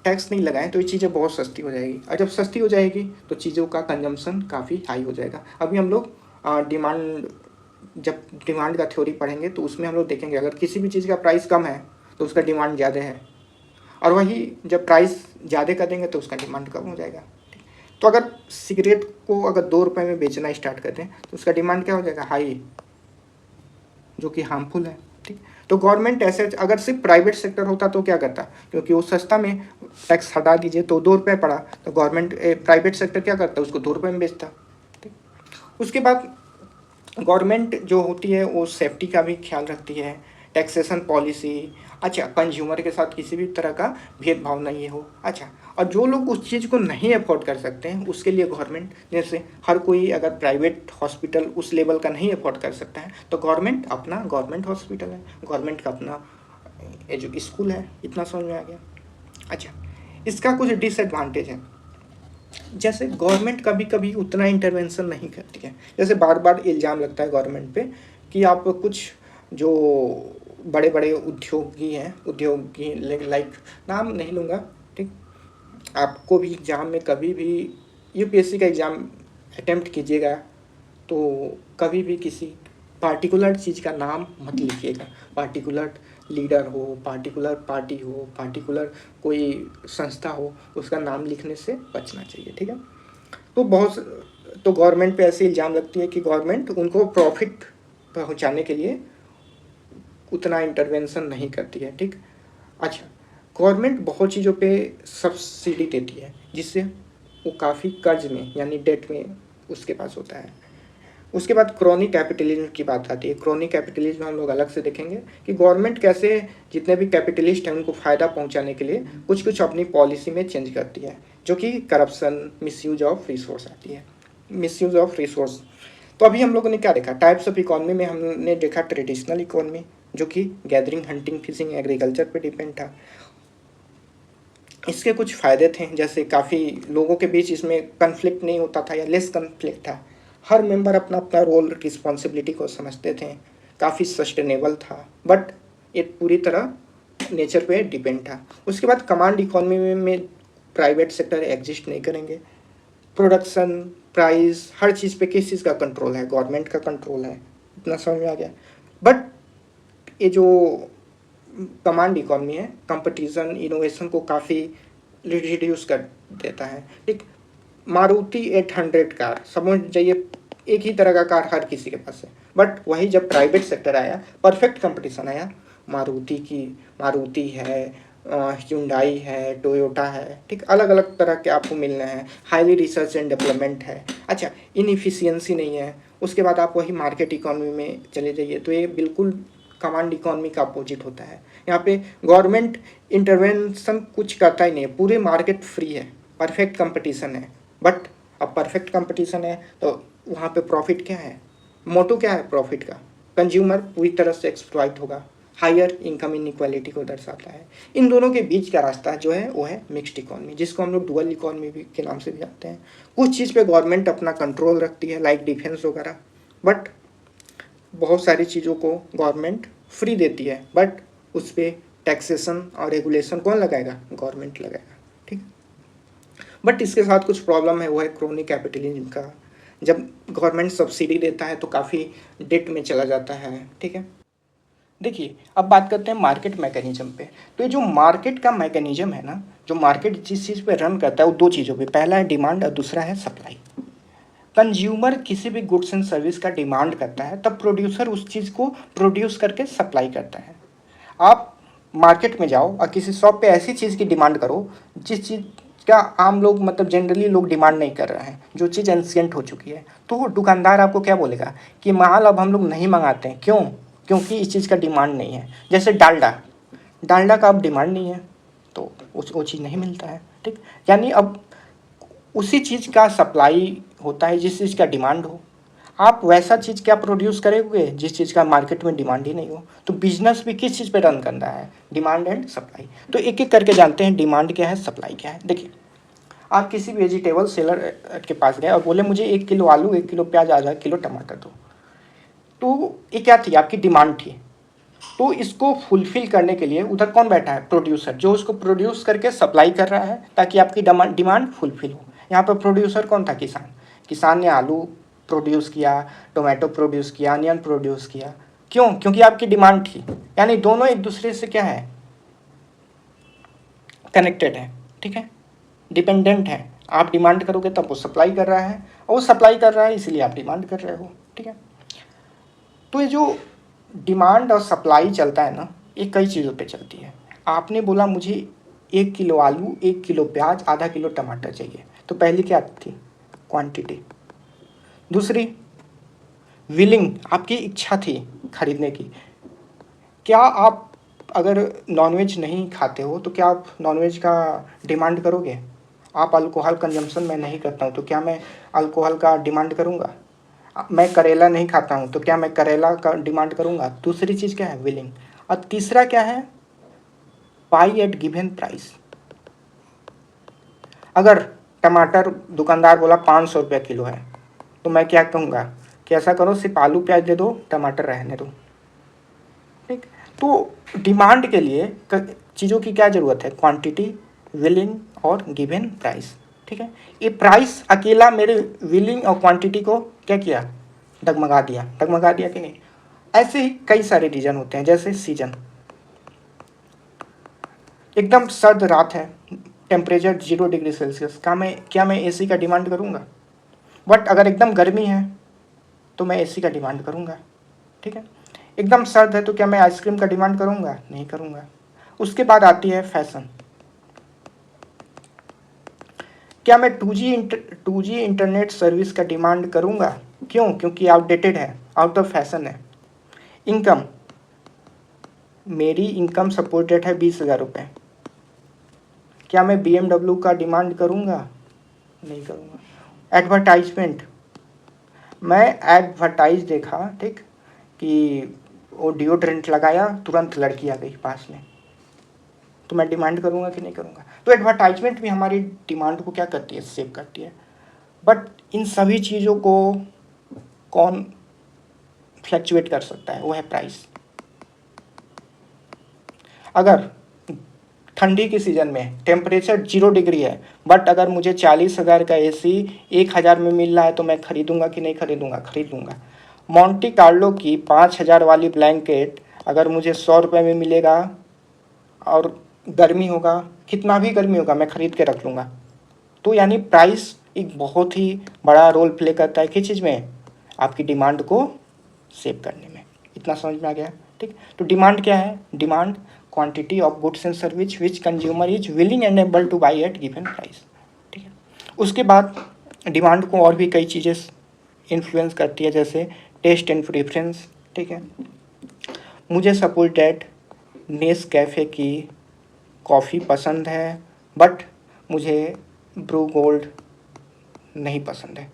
टैक्स नहीं लगाए तो ये चीज़ें बहुत सस्ती हो जाएगी, और जब सस्ती हो जाएगी तो चीज़ों का कंजम्पशन काफ़ी हाई हो जाएगा। अभी हम लोग डिमांड, जब डिमांड का थ्योरी पढ़ेंगे तो उसमें हम लोग देखेंगे, अगर किसी भी चीज़ का प्राइस कम है तो उसका डिमांड ज़्यादा है, और वही जब प्राइस ज़्यादा कर देंगे तो उसका डिमांड कम हो जाएगा। तो अगर सिगरेट को अगर 2 रुपये में बेचना स्टार्ट करते हैं तो उसका डिमांड क्या हो जाएगा, हाई, जो कि हार्मफुल है। ठीक, तो गवर्नमेंट ऐसे अगर सिर्फ प्राइवेट सेक्टर होता तो क्या करता, क्योंकि वो सस्ता में टैक्स हटा दीजिए तो 2 रुपये पड़ा, तो गवर्नमेंट प्राइवेट सेक्टर क्या करता, उसको 2 रुपये में बेचता। ठीक, उसके बाद गवर्नमेंट जो होती है वो सेफ्टी का भी ख्याल रखती है, टैक्सेशन पॉलिसी, अच्छा कंज्यूमर के साथ किसी भी तरह का भेदभाव नहीं हो। अच्छा, और जो लोग उस चीज़ को नहीं अफोर्ड कर सकते हैं उसके लिए गवर्नमेंट, जैसे हर कोई अगर प्राइवेट हॉस्पिटल उस लेवल का नहीं अफोर्ड कर सकता है तो गवर्नमेंट अपना गवर्नमेंट हॉस्पिटल है, गवर्नमेंट का अपना जो स्कूल है। इतना समझ में आ गया। अच्छा, इसका कुछ डिसएडवांटेज है, जैसे गवर्नमेंट कभी कभी उतना इंटरवेंशन नहीं करती है। जैसे बार बार इल्ज़ाम लगता है गवर्नमेंट पे कि आप कुछ जो बड़े बड़े उद्योगी लाइक, नाम नहीं लूँगा, ठीक, आपको भी एग्ज़ाम में कभी भी यूपीएससी का एग्ज़ाम अटेम्प्ट कीजिएगा तो कभी भी किसी पार्टिकुलर चीज़ का नाम मत लिखिएगा। पार्टिकुलर लीडर हो, पार्टिकुलर पार्टी हो, पार्टिकुलर कोई संस्था हो, उसका नाम लिखने से बचना चाहिए। ठीक है, तो गवर्नमेंट पे ऐसे इल्ज़ाम लगती है कि गवर्नमेंट उनको प्रॉफिट पहुंचाने के लिए उतना इंटरवेंशन नहीं करती है। ठीक, अच्छा, गवर्नमेंट बहुत चीज़ों पे सब्सिडी देती है जिससे वो काफ़ी कर्ज में यानी डेट में उसके पास होता है। उसके बाद क्रोनी कैपिटलिज्म की बात आती है। क्रोनी कैपिटलिज्म हम लोग अलग से देखेंगे कि गवर्नमेंट कैसे जितने भी कैपिटलिस्ट हैं उनको फ़ायदा पहुंचाने के लिए कुछ कुछ अपनी पॉलिसी में चेंज करती है, जो कि करप्शन, मिसयूज ऑफ रिसोर्स आती है। मिसयूज ऑफ रिसोर्स, तो अभी हम लोगों ने क्या देखा, टाइप्स ऑफ इकोनॉमी में हमने देखा ट्रेडिशनल इकोनॉमी जो कि गैदरिंग, हंटिंग, फिशिंग, एग्रीकल्चर पे डिपेंड था। इसके कुछ फ़ायदे थे, जैसे काफ़ी लोगों के बीच इसमें कन्फ्लिक्ट नहीं होता था या लेस कन्फ्लिक्ट था, हर मेंबर अपना अपना रोल रिस्पॉन्सिबिलिटी को समझते थे, काफ़ी सस्टेनेबल था, बट ये पूरी तरह नेचर पे डिपेंड था। उसके बाद कमांड इकोनॉमी में प्राइवेट सेक्टर एग्जिस्ट नहीं करेंगे। प्रोडक्शन, प्राइस, हर चीज़ पे किस चीज़ का कंट्रोल है, गवर्नमेंट का कंट्रोल है। इतना समझ में आ गया। बट ये जो कमांड इकोनॉमी है, कंपटीशन, इनोवेशन को काफ़ी रिड्यूस कर देता है। एक मारुति 800 कार, समझ जाइए एक ही तरह का कार हर किसी के पास है, बट वही जब प्राइवेट सेक्टर आया, परफेक्ट कंपटीशन आया, मारुति है, hyundai है, टोयोटा है, ठीक, अलग अलग तरह के आपको मिलने हैं, हाईली रिसर्च एंड डेवलपमेंट है। अच्छा, इनएफिशिएंसी नहीं है। उसके बाद आप वही मार्केट इकोनॉमी में चले जाइए तो ये बिल्कुल कमांड इकोनॉमी का अपोजिट होता है। यहाँ पे गवर्नमेंट इंटरवेंशन कुछ करता ही नहीं है, पूरे मार्केट फ्री है, परफेक्ट कंपटीशन है। बट अब परफेक्ट कंपटीशन है तो वहाँ पे प्रॉफिट क्या है, मोटो क्या है प्रॉफिट का, कंज्यूमर पूरी तरह से एक्सप्लॉइट होगा, हायर इनकम इनइक्वालिटी को दर्शाता है। इन दोनों के बीच का रास्ता जो है वो है मिक्स्ड इकोनॉमी, जिसको हम लोग डुअल इकोनॉमी भी के नाम से भी जानते हैं। कुछ चीज़ पे गवर्नमेंट अपना कंट्रोल रखती है लाइक डिफेंस वगैरह, बट बहुत सारी चीज़ों को गवर्नमेंट फ्री देती है, बट उस पर टैक्सेशन और रेगुलेशन कौन लगाएगा, गवर्नमेंट लगाएगा। ठीक, बट इसके साथ कुछ प्रॉब्लम है, वो है क्रोनी कैपिटलिज्म का। जब गवर्नमेंट सब्सिडी देता है तो काफ़ी डेट में चला जाता है। ठीक है, देखिए अब बात करते हैं मार्केट मैकेनिज्म पे। तो ये जो मार्केट का मैकेनिज्म है ना, जो मार्केट जिस चीज़ पे रन करता है वो दो चीज़ों पे, पहला है डिमांड और दूसरा है सप्लाई। कंज्यूमर किसी भी गुड्स एंड सर्विस का डिमांड करता है तब प्रोड्यूसर उस चीज़ को प्रोड्यूस करके सप्लाई करता है। आप मार्केट में जाओ और किसी शॉप पे ऐसी चीज़ की डिमांड करो जिस चीज़ का आम लोग मतलब जनरली लोग डिमांड नहीं कर रहे हैं, जो चीज़ एंशिएंट हो चुकी है, तो वो दुकानदार आपको क्या बोलेगा कि माल अब हम लोग नहीं मंगाते हैं। क्यों? क्योंकि इस चीज़ का डिमांड नहीं है। जैसे डालडा का अब डिमांड नहीं है तो वो चीज़ नहीं मिलता है। ठीक, यानी अब उसी चीज़ का सप्लाई होता है जिस चीज़ का डिमांड हो। आप वैसा चीज़ क्या प्रोड्यूस करेंगे जिस चीज़ का मार्केट में डिमांड ही नहीं हो। तो बिजनेस भी किस चीज़ पे रन करना है, डिमांड एंड सप्लाई। तो एक एक करके जानते हैं डिमांड क्या है, सप्लाई क्या है। देखिए, आप किसी वेजिटेबल सेलर के पास गए और बोले मुझे 1 किलो आलू, 1 किलो प्याज, आधा किलो टमाटर दो, तो ये क्या थी, आपकी डिमांड थी। तो इसको फुलफिल करने के लिए उधर कौन बैठा है, प्रोड्यूसर, जो उसको प्रोड्यूस करके सप्लाई कर रहा है ताकि आपकी डिमांड फुलफिल हो। यहाँ पर प्रोड्यूसर कौन था, किसान ने आलू प्रोड्यूस किया, टोमेटो प्रोड्यूस किया, अनियन प्रोड्यूस किया। क्यों? क्योंकि आपकी डिमांड थी। यानी दोनों एक दूसरे से क्या है, कनेक्टेड है, ठीक है, डिपेंडेंट है। आप डिमांड करोगे तब वो सप्लाई कर रहा है, और वो सप्लाई कर रहा है इसलिए आप डिमांड कर रहे हो, ठीक है। तो ये जो डिमांड और सप्लाई चलता है ना, ये कई चीज़ों पे चलती है। आपने बोला मुझे 1 किलो आलू, 1 किलो प्याज, आधा किलो टमाटर चाहिए, तो पहली क्या थी? क्वांटिटी। दूसरी विलिंग, आपकी इच्छा थी खरीदने की। क्या आप अगर नॉनवेज नहीं खाते हो तो क्या आप नॉनवेज का डिमांड करोगे? आप अल्कोहल कंजम्पशन मैं नहीं करता हूँ तो क्या मैं अल्कोहल का डिमांड करूँगा? मैं करेला नहीं खाता हूँ तो क्या मैं करेला का डिमांड करूँगा? दूसरी चीज़ क्या है? विलिंग। और तीसरा क्या है? Buy at given price. अगर टमाटर दुकानदार बोला 500 रुपये किलो है, तो मैं क्या कहूँगा कि ऐसा करो सिर्फ आलू प्याज दे दो, टमाटर रहने दो, ठीक। तो डिमांड के लिए चीज़ों की क्या ज़रूरत है? क्वांटिटी, विलिंग और गिवन प्राइस, ठीक है। ये प्राइस अकेला मेरे विलिंग और क्वांटिटी को क्या किया? डगमगा दिया कि नहीं? ऐसे ही कई सारे रीजन होते हैं, जैसे सीजन। एकदम सर्द रात है, टेम्परेचर 0 डिग्री सेल्सियस, क्या मैं एसी का डिमांड करूँगा? बट अगर एकदम गर्मी है तो मैं एसी का डिमांड करूँगा, ठीक है। एकदम सर्द है तो क्या मैं आइसक्रीम का डिमांड करूँगा? नहीं करूँगा। उसके बाद आती है फैशन। क्या मैं 2G इंटरनेट सर्विस का डिमांड करूँगा? क्यों? क्योंकि आउटडेटेड है, आउट ऑफ फैशन है। इनकम, मेरी इनकम सपोर्टेड है 20,000 रुपये। क्या मैं BMW का डिमांड करूँगा? नहीं करूँगा। एडवर्टाइजमेंट, मैं एडवर्टाइज देखा, ठीक, कि वो डिओड्रेंट लगाया, तुरंत लड़की आ गई पास में, तो मैं डिमांड करूँगा कि नहीं करूँगा? तो एडवर्टाइजमेंट भी हमारी डिमांड को क्या करती है? सेव करती है। बट इन सभी चीज़ों को कौन फ्लैक्चुएट कर सकता है? वो है प्राइस। अगर ठंडी के सीज़न में टेम्परेचर 0 डिग्री है, बट अगर मुझे 40,000 का एसी 1,000 में मिल रहा है तो मैं खरीदूंगा कि नहीं खरीदूंगा? खरीद लूँगा। मोंटी कार्लो की 5,000 वाली ब्लैंकेट अगर मुझे 100 रुपये में मिलेगा और गर्मी होगा, कितना भी गर्मी होगा, मैं खरीद के रख लूँगा। तो यानी प्राइस एक बहुत ही बड़ा रोल प्ले करता है किस चीज़ में? आपकी डिमांड को सेव करने में। इतना समझ में आ गया, ठीक। तो डिमांड क्या है? Demand quantity of goods and service which consumer is willing and able to buy at given price, ठीक है। उसके बाद डिमांड को और भी कई चीज़ें इन्फ्लुएंस करती है, जैसे टेस्ट एंड प्रेफरेंस, ठीक है। मुझे सपोर्टेड नेस्कैफ़े की कॉफ़ी पसंद है, बट मुझे ब्रू गोल्ड नहीं पसंद है,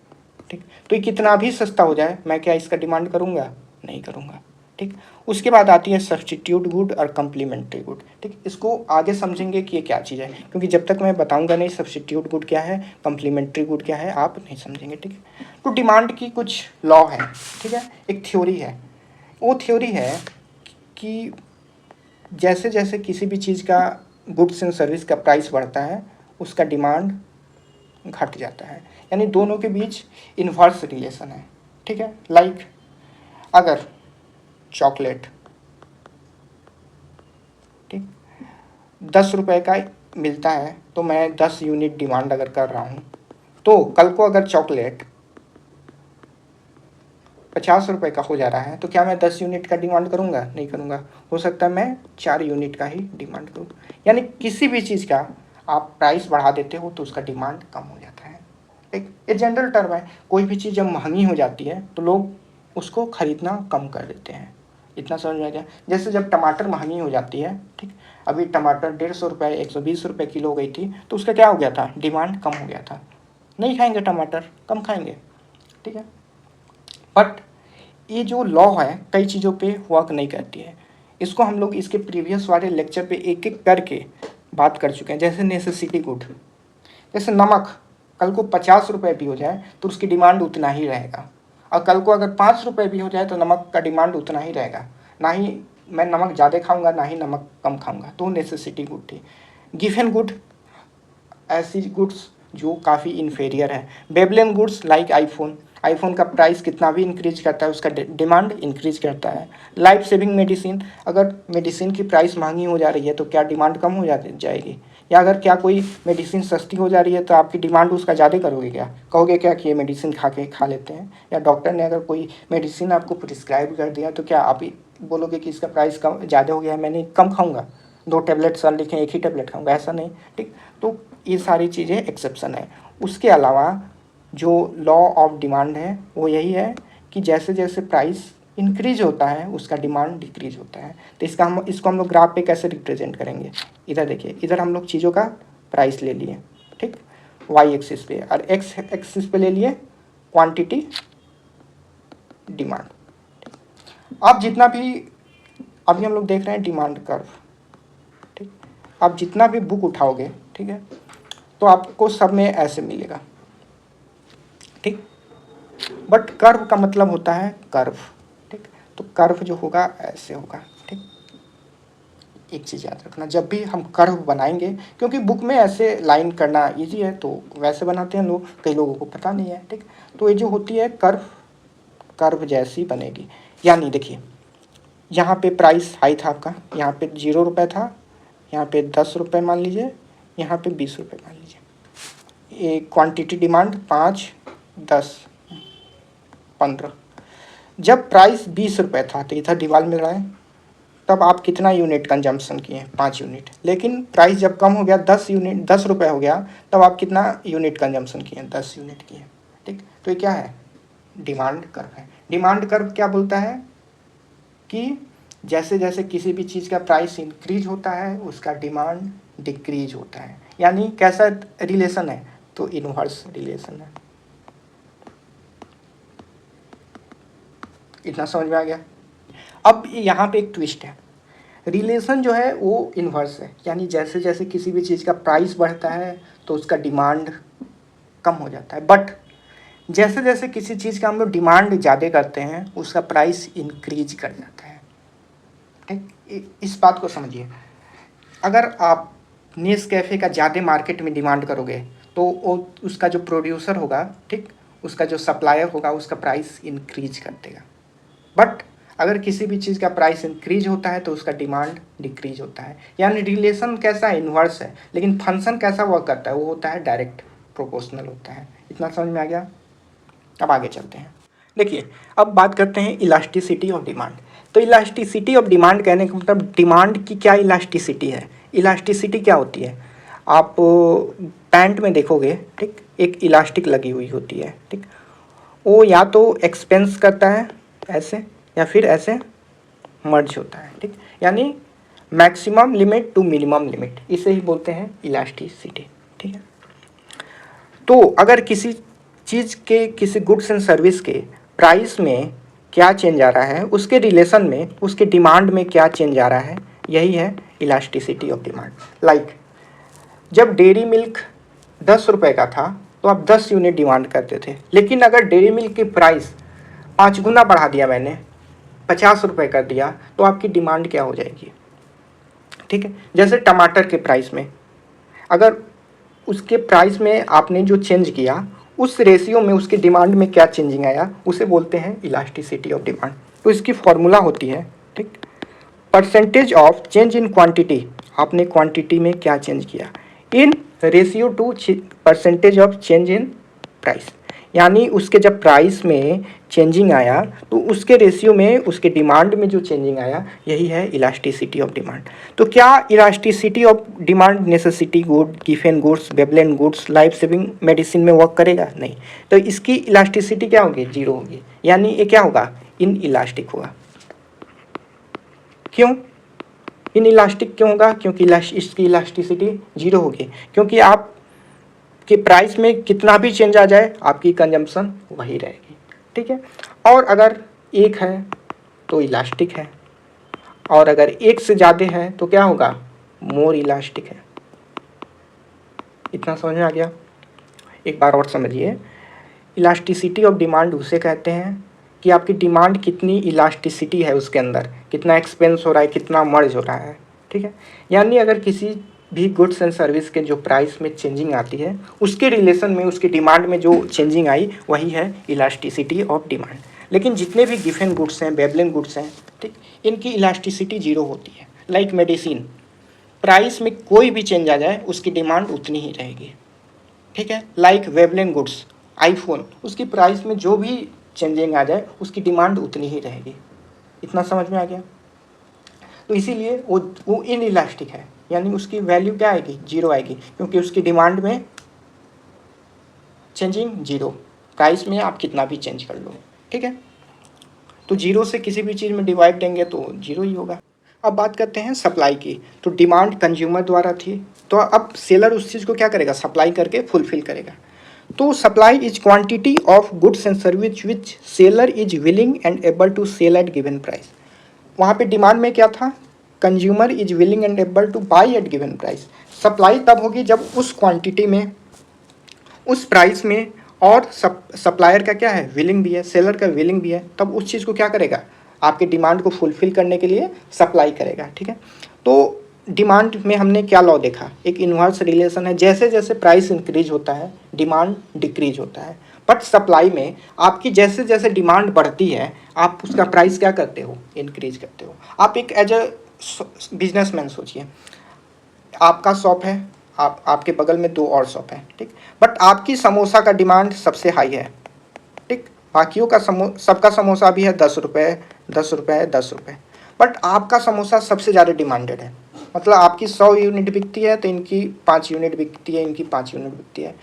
ठीक। तो ये कितना भी सस्ता हो जाए, मैं क्या इसका डिमांड करूँगा? नहीं करूँगा, ठीक। उसके बाद आती है सब्स्टिट्यूट गुड और कम्प्लीमेंट्री गुड, ठीक। इसको आगे समझेंगे कि ये क्या चीज़ है, क्योंकि जब तक मैं बताऊँगा नहीं सब्स्टिट्यूट गुड क्या है, कम्प्लीमेंट्री गुड क्या है, आप नहीं समझेंगे, ठीक है। तो डिमांड की कुछ लॉ है, ठीक है, एक थ्योरी है। वो थ्योरी है कि जैसे जैसे किसी भी चीज़ का, गुड्स एंड सर्विस का प्राइस बढ़ता है, उसका डिमांड घट जाता है। यानी दोनों के बीच इन्वर्स रिलेशन है, ठीक है। लाइक अगर चॉकलेट, ठीक, 10 रुपये का मिलता है तो मैं 10 यूनिट डिमांड अगर कर रहा हूँ, तो कल को अगर चॉकलेट 50 रुपये का हो जा रहा है तो क्या मैं 10 यूनिट का डिमांड करूँगा? नहीं करूँगा। हो सकता है मैं 4 यूनिट का ही डिमांड करूँ। यानी किसी भी चीज़ का आप प्राइस बढ़ा देते हो तो उसका डिमांड कम हो जाता है। एक जनरल टर्म है, कोई भी चीज़ जब महंगी हो जाती है तो लोग उसको खरीदना कम कर देते हैं। इतना समझ में आ गया? जैसे जब टमाटर महंगी हो जाती है, ठीक, अभी टमाटर 150 रुपये 120 रुपये किलो हो गई थी, तो उसका क्या हो गया था? डिमांड कम हो गया था। नहीं खाएंगे टमाटर, कम खाएंगे, ठीक है। बट ये जो लॉ है कई चीज़ों पे वर्क नहीं करती है। इसको हम लोग इसके प्रीवियस वाले लेक्चर पे एक एक करके बात कर चुके हैं। जैसे नेसेसिटी गुड, जैसे नमक, कल को 50 रुपये भी हो जाए तो उसकी डिमांड उतना ही रहेगा, और कल को अगर 5 रुपये भी हो जाए तो नमक का डिमांड उतना ही रहेगा। ना ही मैं नमक ज़्यादा खाऊंगा, ना ही नमक कम खाऊंगा। तो नेसेसिटी गुड थी। गिवन गुड, ऐसी गुड्स जो काफ़ी इन्फेरियर है। बेबलेन गुड्स लाइक आईफोन, आईफोन का प्राइस कितना भी इंक्रीज करता है, उसका डिमांड इंक्रीज करता है। लाइफ सेविंग मेडिसिन, अगर मेडिसिन की प्राइस महंगी हो जा रही है तो क्या डिमांड कम हो जाएगी? या अगर क्या कोई मेडिसिन सस्ती हो जा रही है तो आपकी डिमांड उसका ज़्यादा करोगे क्या? कहोगे क्या कि ये मेडिसिन खा लेते हैं? या डॉक्टर ने अगर कोई मेडिसिन आपको प्रिस्क्राइब कर दिया तो क्या आप ही बोलोगे कि इसका प्राइस कम ज़्यादा हो गया है, मैंने कम खाऊंगा, 2 टैबलेट सर लिखें, एक ही टैबलेट खाऊंगा? ऐसा नहीं, ठीक। तो ये सारी चीज़ें एक्सेप्शन है। उसके अलावा जो लॉ ऑफ डिमांड है वो यही है कि जैसे जैसे प्राइस इंक्रीज होता है उसका डिमांड डिक्रीज होता है। तो इसको हम लोग ग्राफ पे कैसे रिप्रेजेंट करेंगे? इधर देखिए, इधर हम लोग चीज़ों का प्राइस ले लिए, ठीक, वाई एक्सिस पे, और एक्स एक्सिस पे ले लिए क्वांटिटी डिमांड। अब जितना भी अभी हम लोग देख रहे हैं डिमांड कर्व, ठीक, आप जितना भी बुक उठाओगे, ठीक है, तो आपको सब में ऐसे मिलेगा, ठीक। बट कर्व का मतलब होता है कर्व, ठीक। तो कर्व जो होगा ऐसे होगा, ठीक। एक चीज़ याद रखना, जब भी हम कर्व बनाएंगे, क्योंकि बुक में ऐसे लाइन करना इजी है तो वैसे बनाते हैं लोग, कई लोगों को पता नहीं है, ठीक। तो ये जो होती है कर्व, कर्व जैसी बनेगी। यानी देखिए, यहाँ पे प्राइस हाई था आपका, यहाँ पे 0 रुपये था, यहाँ पे 10 रुपये मान लीजिए, यहाँ पे 20 रुपये मान लीजिए। ये क्वांटिटी डिमांड 5, 10, 15। जब प्राइस 20 रुपये था तो इधर दीवार मिल रहा है, तब आप कितना यूनिट कंजम्पशन किए? 5 यूनिट। लेकिन प्राइस जब कम हो गया, 10 यूनिट, 10 रुपये हो गया, तब आप कितना यूनिट कंजम्पशन किए? 10 यूनिट किए, ठीक। तो ये क्या है? डिमांड कर्व है। डिमांड कर्व क्या बोलता है कि जैसे जैसे किसी भी चीज़ का प्राइस इंक्रीज होता है उसका डिमांड डिक्रीज होता है। यानी कैसा रिलेशन है? तो इनवर्स रिलेशन है। इतना समझ में आ गया? अब यहाँ पे एक ट्विस्ट है, रिलेशन जो है वो इन्वर्स है, यानी जैसे जैसे किसी भी चीज़ का प्राइस बढ़ता है तो उसका डिमांड कम हो जाता है, बट जैसे जैसे किसी चीज़ का हम लोग डिमांड ज़्यादा करते हैं उसका प्राइस इंक्रीज कर जाता है, ठीक। इस बात को समझिए, अगर आप नेस्कैफ़े का ज़्यादा मार्केट में डिमांड करोगे तो वो उसका जो प्रोड्यूसर होगा, ठीक, उसका जो सप्लायर होगा उसका प्राइस इंक्रीज कर देगा। बट अगर किसी भी चीज़ का प्राइस इंक्रीज होता है तो उसका डिमांड डिक्रीज होता है। यानी रिलेशन कैसा है? इन्वर्स है। लेकिन फंक्शन कैसा वर्क करता है? वो होता है डायरेक्ट प्रोपोर्शनल होता है। इतना समझ में आ गया? अब आगे चलते हैं। देखिए, अब बात करते हैं इलास्टिसिटी ऑफ डिमांड। तो इलास्टिसिटी ऑफ डिमांड कहने का मतलब डिमांड की क्या इलास्टिसिटी है? इलास्टिसिटी क्या होती है? आप पैंट में देखोगे, ठीक, एक इलास्टिक लगी हुई होती है, ठीक। वो या तो एक्सपेंस करता है ऐसे, या फिर ऐसे मर्ज होता है, ठीक। यानी maximum limit to minimum limit, इसे ही बोलते हैं इलास्टिसिटी, ठीक है। तो अगर किसी चीज़ के, किसी गुड्स एंड सर्विस के प्राइस में क्या चेंज आ रहा है, उसके रिलेशन में उसके डिमांड में क्या चेंज आ रहा है, यही है इलास्टिसिटी ऑफ डिमांड। लाइक जब डेयरी मिल्क 10 रुपये का था तो आप 10 यूनिट डिमांड करते थे, लेकिन अगर डेयरी मिल्क की प्राइस 5 गुना बढ़ा दिया मैंने, 50 रुपये कर दिया, तो आपकी डिमांड क्या हो जाएगी, ठीक है। जैसे टमाटर के प्राइस में, अगर उसके प्राइस में आपने जो चेंज किया उस रेशियो में उसकी डिमांड में क्या चेंजिंग आया, उसे बोलते हैं इलास्टिसिटी ऑफ डिमांड। तो इसकी फॉर्मूला होती है, ठीक, percentage of change in quantity, आपने क्वांटिटी में क्या चेंज किया, in ratio two percentage of change in price. यानी उसके जब प्राइस में चेंजिंग आया तो उसके रेशियो में उसके डिमांड में जो चेंजिंग आया, यही है इलास्टिसिटी ऑफ डिमांड। तो क्या elasticity of demand necessity good, Giffen goods, Veblen goods, life saving medicine में वर्क करेगा? नहीं। तो इसकी इलास्टिसिटी क्या होगी? 0 होगी। यानी ये क्या होगा? इन इलास्टिक होगा। क्यों इन इलास्टिक क्यों होगा? क्योंकि इसकी इलास्टिसिटी 0 होगी, क्योंकि आप कि प्राइस में कितना भी चेंज आ जाए आपकी कंजम्पशन वही रहेगी, ठीक है। और अगर एक है तो इलास्टिक है, और अगर एक से ज़्यादा है तो क्या होगा? मोर इलास्टिक है। इतना समझ में आ गया? एक बार और समझिए, इलास्टिसिटी ऑफ डिमांड उसे कहते हैं कि आपकी डिमांड कितनी इलास्टिसिटी है, उसके अंदर कितना एक्सपेंस हो रहा है, कितना मर्ज हो रहा है, ठीक है। यानी अगर किसी भी गुड्स एंड सर्विस के जो प्राइस में चेंजिंग आती है उसके रिलेशन में, उसकी डिमांड में जो चेंजिंग आई वही है इलास्टिसिटी ऑफ डिमांड। लेकिन जितने भी गिवन गुड्स हैं, वेवलेंट गुड्स हैं, ठीक, इनकी इलास्टिसिटी जीरो होती है। लाइक मेडिसिन, प्राइस में कोई भी चेंज आ जाए उसकी डिमांड उतनी ही रहेगी, ठीक है। लाइक वेवलेंट गुड्स, आईफोन, उसकी प्राइस में जो भी चेंजिंग आ जाए उसकी डिमांड उतनी ही रहेगी। इतना समझ में आ गया। तो इसीलिए वो इन इलास्टिक है, यानी उसकी वैल्यू क्या आएगी, जीरो आएगी, क्योंकि उसकी डिमांड में चेंजिंग जीरो, प्राइस में आप कितना भी चेंज कर लो, ठीक है। तो जीरो से किसी भी चीज़ में डिवाइड देंगे तो जीरो ही होगा। अब बात करते हैं सप्लाई की। तो डिमांड कंज्यूमर द्वारा थी, तो अब सेलर उस चीज़ को क्या करेगा, सप्लाई करके फुलफिल करेगा। तो supply is quantity of goods and service which seller is willing and able to sell at given price. वहाँ पे डिमांड में क्या था, consumer is willing and able to buy at given price. Supply तब होगी जब उस क्वांटिटी में, उस प्राइस में, और सप्लायर का क्या है, विलिंग भी है, सेलर का विलिंग भी है, तब उस चीज़ को क्या करेगा, आपके डिमांड को फुलफिल करने के लिए सप्लाई करेगा, ठीक है। तो डिमांड में हमने क्या लॉ देखा, एक इन्वर्स रिलेशन है, जैसे जैसे प्राइस इंक्रीज होता है डिमांड डिक्रीज होता है। बट सप्लाई में आपकी जैसे जैसे डिमांड बढ़ती है आप उसका प्राइस क्या करते हो, इंक्रीज करते हो। आप एक एज अ बिजनेसमैन सोचिए, आपका शॉप है, आपके बगल में दो और शॉप है, ठीक, बट आपकी समोसा का डिमांड सबसे हाई है, ठीक, बाकियों का सबका समोसा भी है 10 रुपये 10 रुपये 10 रुपये, बट आपका समोसा सबसे ज़्यादा डिमांडेड है। मतलब आपकी 100 यूनिट बिकती है तो इनकी 5 यूनिट बिकती है, इनकी 5 यूनिट बिकती है।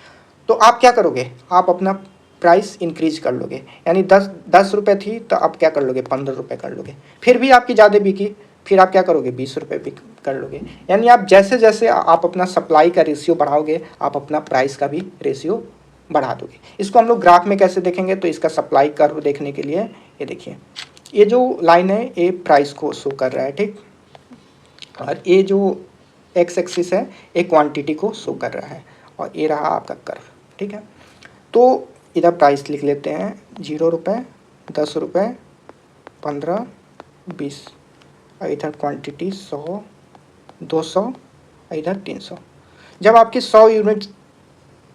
तो आप क्या करोगे, आप अपना प्राइस इंक्रीज कर लोगे, यानी 10 रुपये थी तो आप क्या कर लोगे, 15 रुपये कर लोगे। फिर भी आपकी ज़्यादा बिकी, फिर आप क्या करोगे, 20 रुपये बिक कर लोगे। यानी आप जैसे जैसे आप अपना सप्लाई का रेशियो बढ़ाओगे आप अपना प्राइस का भी रेशियो बढ़ा दोगे। इसको हम लोग ग्राफ में कैसे देखेंगे, तो इसका सप्लाई कर्व देखने के लिए ये देखिए, ये जो लाइन है ये प्राइस को शो कर रहा है, ठीक, और ये जो एक्स एक्सिस है ये क्वांटिटी को शो कर रहा है, और ये रहा आपका कर्व, ठीक है। तो इधर प्राइस लिख लेते हैं, 0 रुपये 10 रुपये 15 20, और इधर क्वांटिटी 100 200, इधर 300। जब आपकी 100 यूनिट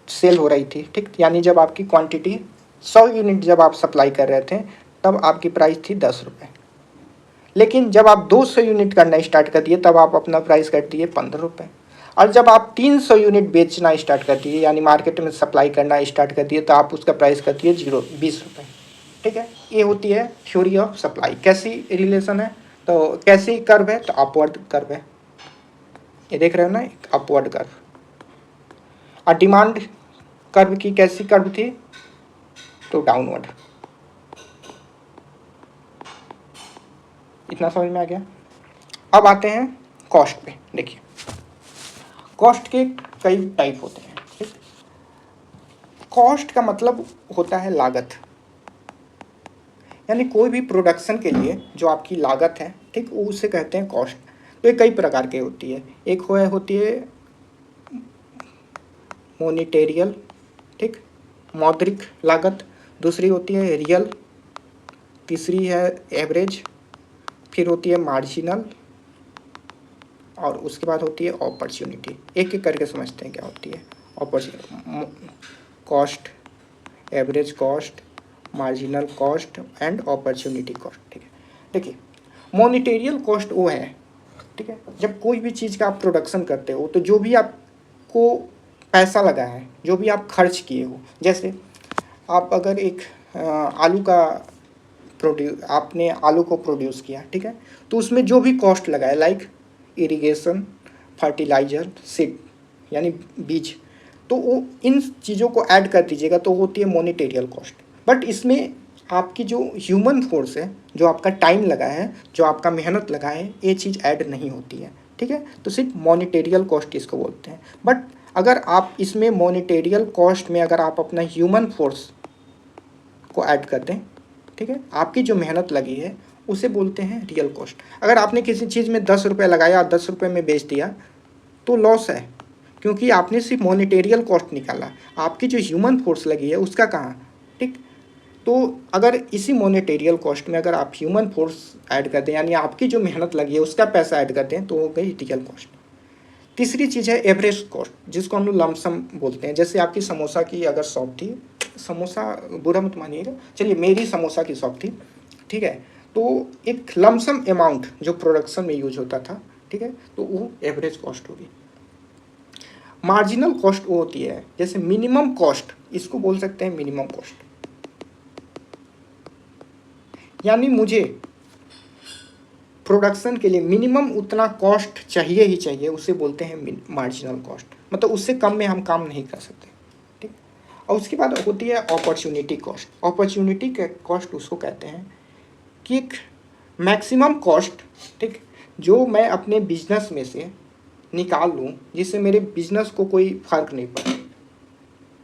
सेल हो रही थी, ठीक, यानी जब आपकी क्वांटिटी 100 यूनिट जब आप सप्लाई कर रहे थे तब आपकी प्राइस थी 10 रुपये। लेकिन जब आप 200 यूनिट करना स्टार्ट कर दिए तब आप अपना प्राइस कर दिए 15 रुपये। और जब आप 300 यूनिट बेचना स्टार्ट कर दिए, यानी मार्केट में सप्लाई करना स्टार्ट कर दिए, तो आप उसका प्राइस कर दिए 20 रुपये, ठीक है। ये होती है थ्योरी ऑफ सप्लाई। कैसी रिलेशन है, तो कैसी कर्व है, तो अपवर्ड कर्व है, ये देख रहे हो ना, अपवर्ड कर्व। और डिमांड कर्व की कैसी कर्व थी, तो डाउनवर्ड। इतना समझ में आ गया। अब आते हैं कॉस्ट पे। देखिए कॉस्ट के कई टाइप होते हैं, ठीक। कॉस्ट का मतलब होता है लागत, यानी कोई भी प्रोडक्शन के लिए जो आपकी लागत है, ठीक, वो उसे कहते हैं कॉस्ट। तो ये कई प्रकार की होती है, एक होती है मोनेटेरियल, ठीक, मौद्रिक लागत, दूसरी होती है रियल, तीसरी है एवरेज, फिर होती है मार्जिनल, और उसके बाद होती है अपॉर्चुनिटी। एक एक करके समझते हैं क्या होती है opportunity, cost, average cost, marginal cost and opportunity cost, ठीक है। देखिए मॉनिटेरियल कॉस्ट वो है, ठीक है, जब कोई भी चीज़ का आप प्रोडक्शन करते हो तो जो भी आपको पैसा लगा है, जो भी आप खर्च किए हो, जैसे आप अगर एक आलू का आपने आलू को प्रोड्यूस किया, ठीक है, तो उसमें जो भी कॉस्ट लगा है, लाइक इरिगेशन, फर्टिलाइजर, सीड यानी बीज, तो वो इन चीज़ों को ऐड कर दीजिएगा तो होती है मॉनिटेरियल कॉस्ट। बट इसमें आपकी जो ह्यूमन फोर्स है, जो आपका टाइम लगा है, जो आपका मेहनत लगा है, ये चीज़ ऐड नहीं होती है, ठीक है। तो सिर्फ मॉनिटेरियल कॉस्ट इसको बोलते हैं। बट अगर आप इसमें मॉनिटेरियल कॉस्ट में अगर आप अपना ह्यूमन फोर्स को ऐड कर दें, ठीक है, आपकी जो मेहनत लगी है उसे बोलते हैं रियल कॉस्ट। अगर आपने किसी चीज़ में 10 रुपये लगाया, 10 रुपये में बेच दिया तो लॉस है, क्योंकि आपने सिर्फ मॉनिटेरियल कॉस्ट निकाला, आपकी जो ह्यूमन फोर्स लगी है उसका कहाँ, ठीक। तो अगर इसी मॉनेटेरियल कॉस्ट में अगर आप ह्यूमन फोर्स ऐड कर दें, यानी आपकी जो मेहनत लगी है उसका पैसा ऐड कर दें, तो हो गई रियल कॉस्ट। तीसरी चीज़ है एवरेज कॉस्ट, जिसको हम लोग लमसम बोलते हैं। जैसे आपकी समोसा की अगर शॉप थी, समोसा बुरा मत मानिएगा, चलिए मेरी समोसा की शॉप थी, ठीक है, तो एक लमसम अमाउंट जो प्रोडक्शन में यूज होता था, ठीक है, तो वो एवरेज कॉस्ट होगी। मार्जिनल कॉस्ट वो होती है, जैसे मिनिमम कॉस्ट, इसको बोल सकते हैं मिनिमम कॉस्ट, यानी मुझे प्रोडक्शन के लिए मिनिमम उतना कॉस्ट चाहिए ही चाहिए, उसे बोलते हैं मार्जिनल कॉस्ट, मतलब उससे कम में हम काम नहीं कर सकते, ठीक। और उसके बाद होती है अपॉर्चुनिटी कॉस्ट। अपॉर्चुनिटी कॉस्ट उसको कहते हैं कि एक मैक्सिमम कॉस्ट, ठीक, जो मैं अपने बिजनेस में से निकाल लूँ जिससे मेरे बिजनेस को कोई फर्क नहीं पड़े।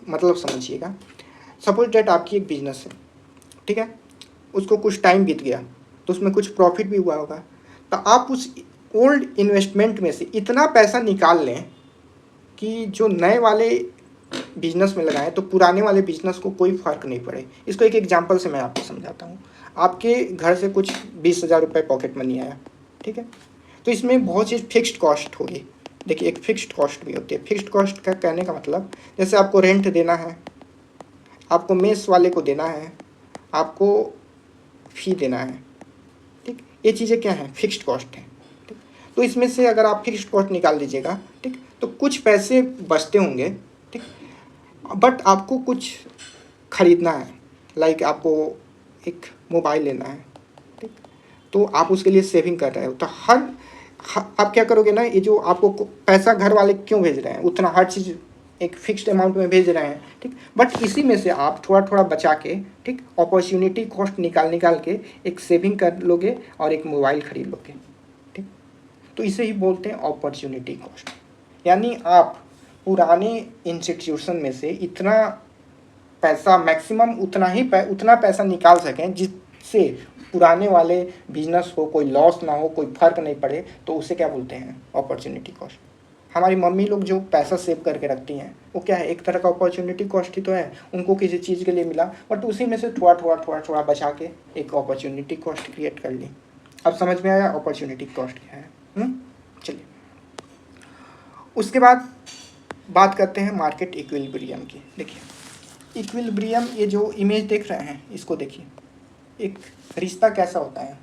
मतलब समझिएगा, सपोज डेट आपकी एक बिजनेस है, ठीक है, उसको कुछ टाइम बीत गया तो उसमें कुछ प्रॉफिट भी हुआ होगा, तो आप उस ओल्ड इन्वेस्टमेंट में से इतना पैसा निकाल लें कि जो नए वाले बिजनेस में लगाएं तो पुराने वाले बिजनेस को कोई फ़र्क नहीं पड़े। इसको एक एग्जांपल से मैं आपको समझाता हूँ। आपके घर से कुछ 20,000 रुपये पॉकेट मनी आया, ठीक है, तो इसमें बहुत चीज़ फिक्स्ड कॉस्ट होगी। देखिए एक फिक्स्ड कॉस्ट भी होती है। फिक्स्ड कॉस्ट का कहने का मतलब, जैसे आपको रेंट देना है, आपको मेस वाले को देना है, आपको फी देना है, ठीक, ये चीज़ें क्या हैं, फिक्स्ड कॉस्ट है, ठीक। तो इसमें से अगर आप फिक्स्ड कॉस्ट निकाल दीजिएगा, ठीक, तो कुछ पैसे बचते होंगे, ठीक, बट आपको कुछ खरीदना है, लाइक आपको एक मोबाइल लेना है, ठीक, तो आप उसके लिए सेविंग कर रहे हो, तो आप क्या करोगे ना, ये जो आपको पैसा घर वाले क्यों भेज रहे हैं, उतना हर चीज़ एक फिक्स्ड अमाउंट में भेज रहे हैं, ठीक, बट इसी में से आप थोड़ा थोड़ा बचा के, ठीक, अपॉर्चुनिटी कॉस्ट निकाल के एक सेविंग कर लोगे और एक मोबाइल खरीद लोगे, ठीक। तो इसे ही बोलते हैं अपॉर्चुनिटी कॉस्ट। यानी आप पुराने इंस्टीट्यूशन में से इतना पैसा, मैक्सिमम उतना पैसा निकाल सकें जिससे पुराने वाले बिजनेस को कोई लॉस ना हो, कोई फर्क नहीं पड़े, तो उसे क्या बोलते हैं, अपॉर्चुनिटी कॉस्ट। हमारी मम्मी लोग जो पैसा सेव करके रखती हैं वो क्या है, एक तरह का अपॉर्चुनिटी कॉस्ट ही तो है। उनको किसी चीज़ के लिए मिला, बट उसी में से थोड़ा थोड़ा थोड़ा थोड़ा बचा के एक अपॉर्चुनिटी कॉस्ट क्रिएट कर ली। अब समझ में आया अपॉर्चुनिटी कॉस्ट क्या है। चलिए उसके बाद बात करते हैं मार्केट इक्विलिब्रियम की। देखिए इक्विलिब्रियम, ये जो इमेज देख रहे हैं इसको देखिए, एक रिश्ता कैसा होता है,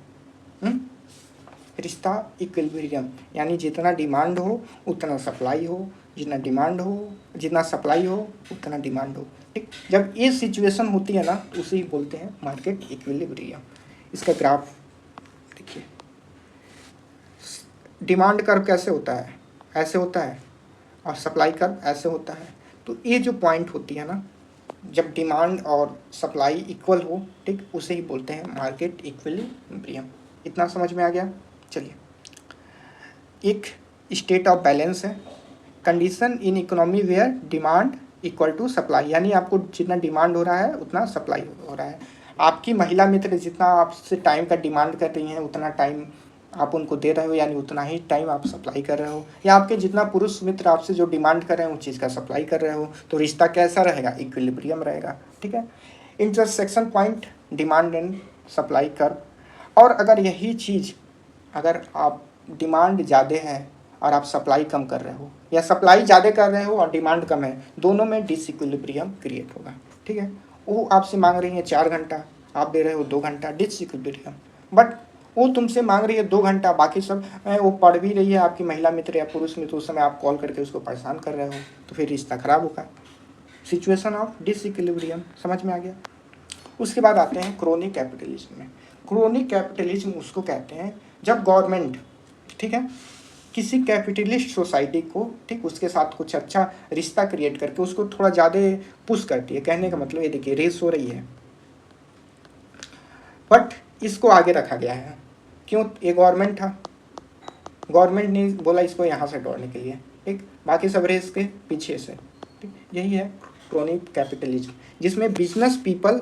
रिश्ता इक्विलिब्रियम, यानी जितना डिमांड हो उतना सप्लाई हो, जितना डिमांड हो, जितना सप्लाई हो उतना डिमांड हो, ठीक। जब ये सिचुएशन होती है ना, तो उसे ही बोलते हैं मार्केट इक्विलिब्रियम। इसका ग्राफ देखिए, डिमांड कर्व कैसे होता है, ऐसे होता है, और सप्लाई कर्व ऐसे होता है। तो ये जो पॉइंट होती है ना, जब डिमांड और सप्लाई इक्वल हो, ठीक, उसे ही बोलते हैं मार्केट इक्विलिब्रियम। इतना समझ में आ गया। चलिए, एक स्टेट ऑफ बैलेंस है, condition in economy where demand equal to supply, यानी आपको जितना डिमांड हो रहा है उतना सप्लाई हो रहा है। आपकी महिला मित्र जितना आपसे टाइम का डिमांड कर रही हैं उतना टाइम आप उनको दे रहे हो, यानी उतना ही टाइम आप सप्लाई कर रहे हो। या आपके जितना पुरुष मित्र आपसे जो डिमांड कर रहे हैं उस चीज़ का सप्लाई कर रहे हो, तो रिश्ता कैसा रहेगा, इक्विलिब्रियम रहेगा, ठीक है। Intersection point demand and supply curve. और अगर यही चीज़, अगर आप डिमांड ज़्यादा है और आप सप्लाई कम कर रहे हो, या सप्लाई ज़्यादा कर रहे हो और डिमांड कम है, दोनों में डिसइक्विलिब्रियम क्रिएट होगा, ठीक है। वो आपसे मांग रही है 4 घंटा, आप दे रहे हो 2 घंटा, डिसइक्विलिब्रियम। बट वो तुमसे मांग रही है 2 घंटा, बाकी सब वो पढ़ भी रही है, आपकी महिला मित्र या पुरुष मित्र, उस समय आप कॉल करके उसको परेशान कर रहे हो, तो फिर रिश्ता खराब होगा। सिचुएशन ऑफ डिसइक्विलिब्रियम, समझ में आ गया। उसके बाद आते हैं क्रोनिक कैपिटलिज्म में। क्रोनिक कैपिटलिज्म उसको कहते हैं जब गवर्नमेंट, ठीक है, किसी कैपिटलिस्ट सोसाइटी को, ठीक, उसके साथ कुछ अच्छा रिश्ता क्रिएट करके उसको थोड़ा ज़्यादा पुश करती है। कहने का मतलब ये देखिए, रेस हो रही है, बट इसको आगे रखा गया है। क्यों, ये गवर्नमेंट था, गवर्नमेंट ने बोला इसको यहाँ से दौड़ने के लिए, ठीक, बाकी सब रेस के पीछे से, ठीक। यही है क्रोनिक कैपिटलिज्म, जिसमें बिजनेस पीपल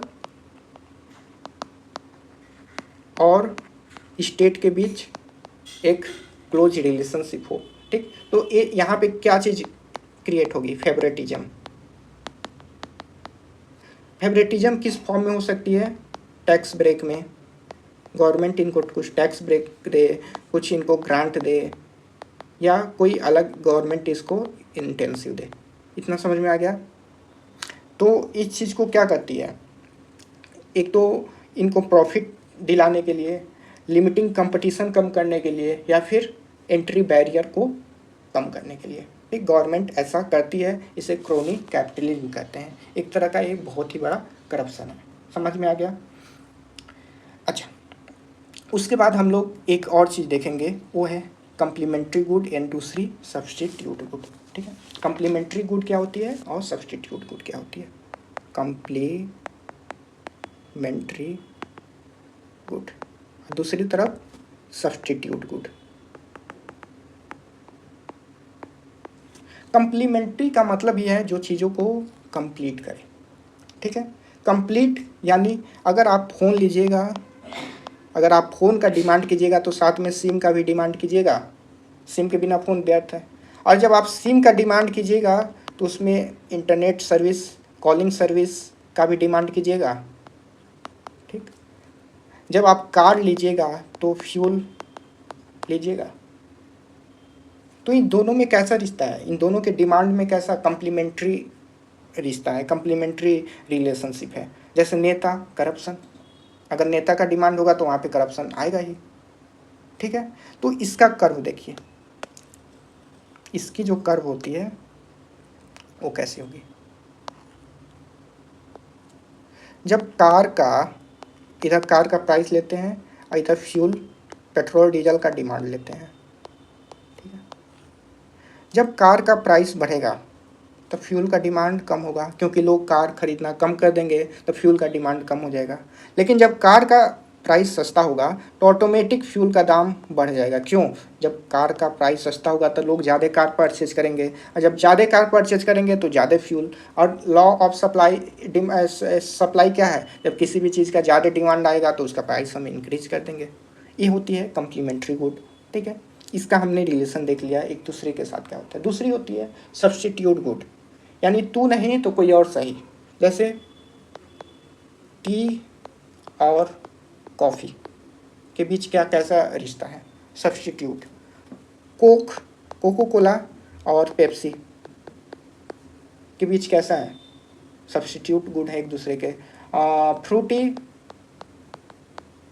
और स्टेट के बीच एक क्लोज रिलेशनशिप हो, ठीक। तो ये यहाँ पे क्या चीज़ क्रिएट होगी, फेवरेटिज्म। फेवरेटिज्म किस फॉर्म में हो सकती है, टैक्स ब्रेक में, गवर्नमेंट इनको कुछ टैक्स ब्रेक दे, कुछ इनको ग्रांट दे, या कोई अलग गवर्नमेंट इसको इंटेंसिव दे। इतना समझ में आ गया। तो इस चीज़ को क्या करती है, एक तो इनको प्रॉफिट दिलाने के लिए, लिमिटिंग कंपटीशन कम करने के लिए, या फिर एंट्री बैरियर को कम करने के लिए एक गवर्नमेंट ऐसा करती है। इसे क्रोनी कैपिटलिज्म कहते हैं। एक तरह का ये बहुत ही बड़ा करप्शन है। समझ में आ गया। अच्छा, उसके बाद हम लोग एक और चीज़ देखेंगे, वो है कम्प्लीमेंट्री गुड एंड दूसरी सब्सटीट्यूट गुड। ठीक है, कम्प्लीमेंट्री गुड क्या होती है और सब्सटीट्यूट गुड क्या होती है। कम्प्लीमेंट्री गुड, दूसरी तरफ सब्सटीट्यूट गुड। कम्प्लीमेंट्री का मतलब यह है जो चीज़ों को कंप्लीट करे। ठीक है, कंप्लीट यानी अगर आप फ़ोन लीजिएगा, अगर आप फ़ोन का डिमांड कीजिएगा तो साथ में सिम का भी डिमांड कीजिएगा। सिम के बिना फ़ोन व्यर्थ है। और जब आप सिम का डिमांड कीजिएगा तो उसमें इंटरनेट सर्विस, कॉलिंग सर्विस का भी डिमांड कीजिएगा। ठीक, जब आप कार लीजिएगा तो फ्यूल लीजिएगा। तो इन दोनों में कैसा रिश्ता है, इन दोनों के डिमांड में कैसा कम्प्लीमेंट्री रिश्ता है, कम्प्लीमेंट्री रिलेशनशिप है। जैसे नेता करप्शन, अगर नेता का डिमांड होगा तो वहाँ पे करप्शन आएगा ही। ठीक है, तो इसका कर्व देखिए, इसकी जो कर्व होती है वो कैसी होगी। जब कार का, इधर कार का प्राइस लेते हैं और इधर फ्यूल पेट्रोल डीजल का डिमांड लेते हैं। ठीक है, जब कार का प्राइस बढ़ेगा तो फ्यूल का डिमांड कम होगा, क्योंकि लोग कार खरीदना कम कर देंगे तो फ्यूल का डिमांड कम हो जाएगा। लेकिन जब कार का प्राइस सस्ता होगा तो ऑटोमेटिक फ्यूल का दाम बढ़ जाएगा। क्यों? जब कार का प्राइस सस्ता होगा तो लोग ज़्यादा कार परचेज करेंगे, और जब ज़्यादा कार परचेज करेंगे तो ज़्यादा फ्यूल। और लॉ ऑफ सप्लाई, सप्लाई क्या है, जब किसी भी चीज़ का ज़्यादा डिमांड आएगा तो उसका प्राइस हम इंक्रीज कर देंगे। ये होती है कम्प्लीमेंट्री गुड। ठीक है, इसका हमने रिलेशन देख लिया एक दूसरे के साथ क्या होता है। दूसरी होती है सब्स्टिट्यूट गुड, यानी तू नहीं तो कोई और सही। जैसे टी और कॉफ़ी के बीच क्या कैसा रिश्ता है, सब्स्टिट्यूट। कोको कोला और पेप्सी के बीच कैसा है, सब्स्टिट्यूट गुड है एक दूसरे के। फ्रूटी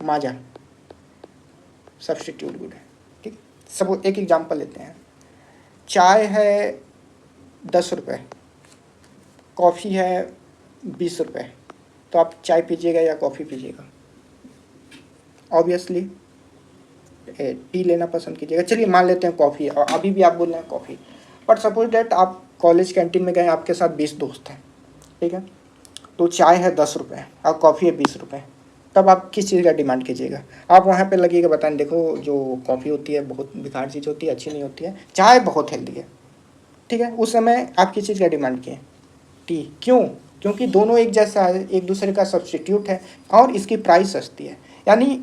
माजा सब्स्टिट्यूट गुड है। ठीक, सब एक एग्जांपल लेते हैं। चाय है 10 रुपये, कॉफ़ी है 20 रुपये, तो आप चाय पीजिएगा या कॉफ़ी पीजिएगा? ऑब्वियसली टी लेना पसंद कीजिएगा। चलिए मान लेते हैं कॉफ़ी, और अभी भी आप बोल रहे हैं कॉफ़ी। बट सपोज डैट आप कॉलेज कैंटीन में गए, आपके साथ 20 दोस्त हैं। ठीक है, तो चाय है 10 रुपये और कॉफ़ी है 20 रुपये, तब आप किस चीज़ का डिमांड कीजिएगा? आप वहाँ पे लगिएगा बताएं, देखो जो कॉफ़ी होती है बहुत बेकार चीज़ होती है, अच्छी नहीं होती है, चाय बहुत हेल्दी है। ठीक है, उस समय आप किस चीज़ का डिमांड किए? टी। क्यों? क्योंकि दोनों एक जैसा है, एक दूसरे का सब्स्टिट्यूट है और इसकी प्राइस सस्ती है। यानी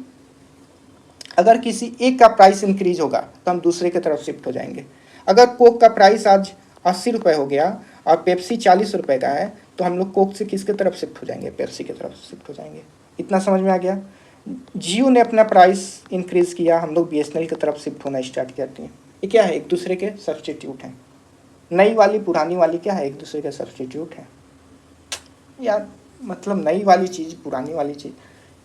अगर किसी एक का प्राइस इंक्रीज होगा तो हम दूसरे की तरफ शिफ्ट हो जाएंगे। अगर कोक का प्राइस आज 80 रुपये हो गया और पेप्सी 40 रुपये का है, तो हम लोग कोक से किसके तरफ शिफ्ट हो जाएंगे? पेप्सी की तरफ शिफ्ट हो जाएंगे। इतना समझ में आ गया। जियो ने अपना प्राइस इंक्रीज़ किया, हम लोग BSNL की तरफ शिफ्ट होना स्टार्ट करते हैं। ये क्या है? एक दूसरे के सब्स्टिट्यूट हैं। नई वाली पुरानी वाली क्या है? एक दूसरे के सब्स्टिट्यूट है। यार मतलब नई वाली चीज़ पुरानी वाली चीज़,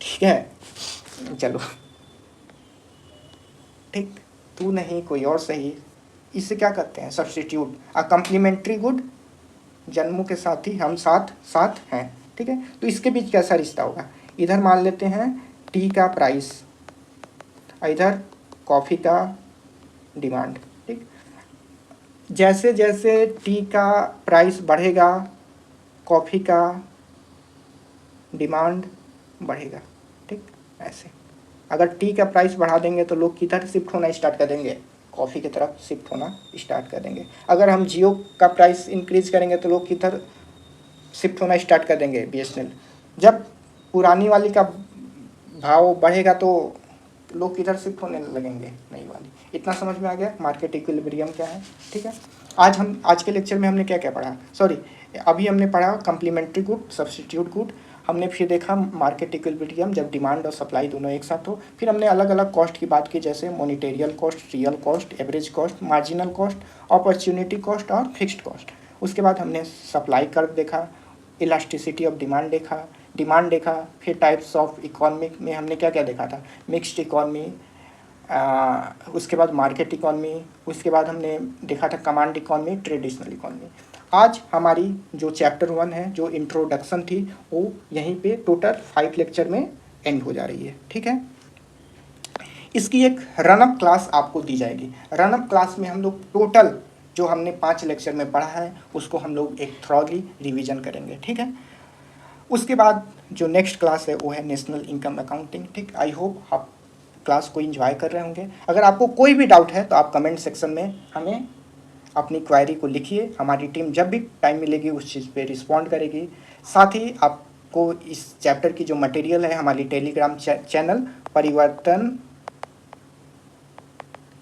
ठीक है चलो ठीक, तू नहीं कोई और सही, इसे क्या कहते हैं? सब्स्टिट्यूट। आ कम्प्लीमेंट्री गुड, जन्मों के साथ ही हम साथ साथ हैं। ठीक है, तो इसके बीच कैसा रिश्ता होगा? इधर मान लेते हैं टी का प्राइस, इधर कॉफ़ी का डिमांड। ठीक, जैसे जैसे टी का प्राइस बढ़ेगा कॉफ़ी का डिमांड बढ़ेगा। ठीक, ऐसे अगर टी का प्राइस बढ़ा देंगे तो लोग किधर शिफ्ट होना स्टार्ट कर देंगे? कॉफ़ी की तरफ शिफ्ट होना स्टार्ट कर देंगे। अगर हम जियो का प्राइस इंक्रीज करेंगे तो लोग किधर शिफ्ट होना स्टार्ट कर देंगे? BSNL। जब पुरानी वाली का भाव बढ़ेगा तो लोग किधर शिफ्ट होने लगेंगे? नई वाली। इतना समझ में आ गया मार्केट इक्विलिब्रियम क्या है। ठीक है, आज के लेक्चर में हमने क्या क्या पढ़ा? सॉरी, अभी हमने पढ़ा कम्प्लीमेंट्री गुड, सब्स्टिट्यूट गुड हमने फिर देखा मार्केट इक्विलिब्रियम, जब डिमांड और सप्लाई दोनों एक साथ हो। फिर हमने अलग अलग कॉस्ट की बात की, जैसे monetary cost, real cost, average cost, marginal cost, opportunity cost और फिक्स्ड कॉस्ट। उसके बाद हमने सप्लाई कर्व देखा, इलास्टिसिटी ऑफ डिमांड देखा। फिर टाइप्स ऑफ इकोनॉमिक में हमने क्या क्या देखा था, मिक्स्ड इकोनॉमी, उसके बाद मार्केट इकोनॉमी, उसके बाद हमने देखा था कमांड इकोनॉमी, ट्रेडिशनल इकोनॉमी। आज हमारी जो चैप्टर 1 है, जो इंट्रोडक्शन थी, वो यहीं पे टोटल 5 लेक्चर में एंड हो जा रही है। ठीक है, इसकी एक रनअप क्लास आपको दी जाएगी। रनअप क्लास में हम लोग टोटल जो हमने 5 लेक्चर में पढ़ा है उसको हम लोग एक थ्रॉली रिवीजन करेंगे। ठीक है, उसके बाद जो नेक्स्ट क्लास है वो है नेशनल इनकम अकाउंटिंग। ठीक, आई होप आप क्लास को एंजॉय कर रहे होंगे। अगर आपको कोई भी डाउट है तो आप कमेंट सेक्शन में हमें अपनी क्वेरी को लिखिए, हमारी टीम जब भी टाइम मिलेगी उस चीज़ पे रिस्पॉन्ड करेगी। साथ ही आपको इस चैप्टर की जो मटेरियल है हमारी टेलीग्राम चैनल परिवर्तन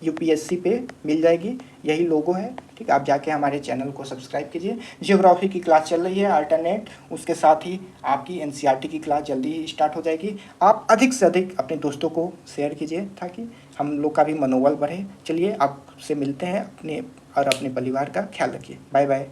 यूपीएससी पे मिल जाएगी, यही लोगो है। ठीक, आप जाके हमारे चैनल को सब्सक्राइब कीजिए। जियोग्राफी की क्लास चल रही है अल्टरनेट, उसके साथ ही आपकी एनसीईआरटी की क्लास जल्दी ही स्टार्ट हो जाएगी। आप अधिक से अधिक अपने दोस्तों को शेयर कीजिए ताकि हम लोग का भी मनोबल बढ़े। चलिए, आपसे मिलते हैं, अपने और अपने परिवार का ख्याल रखिए। Bye bye.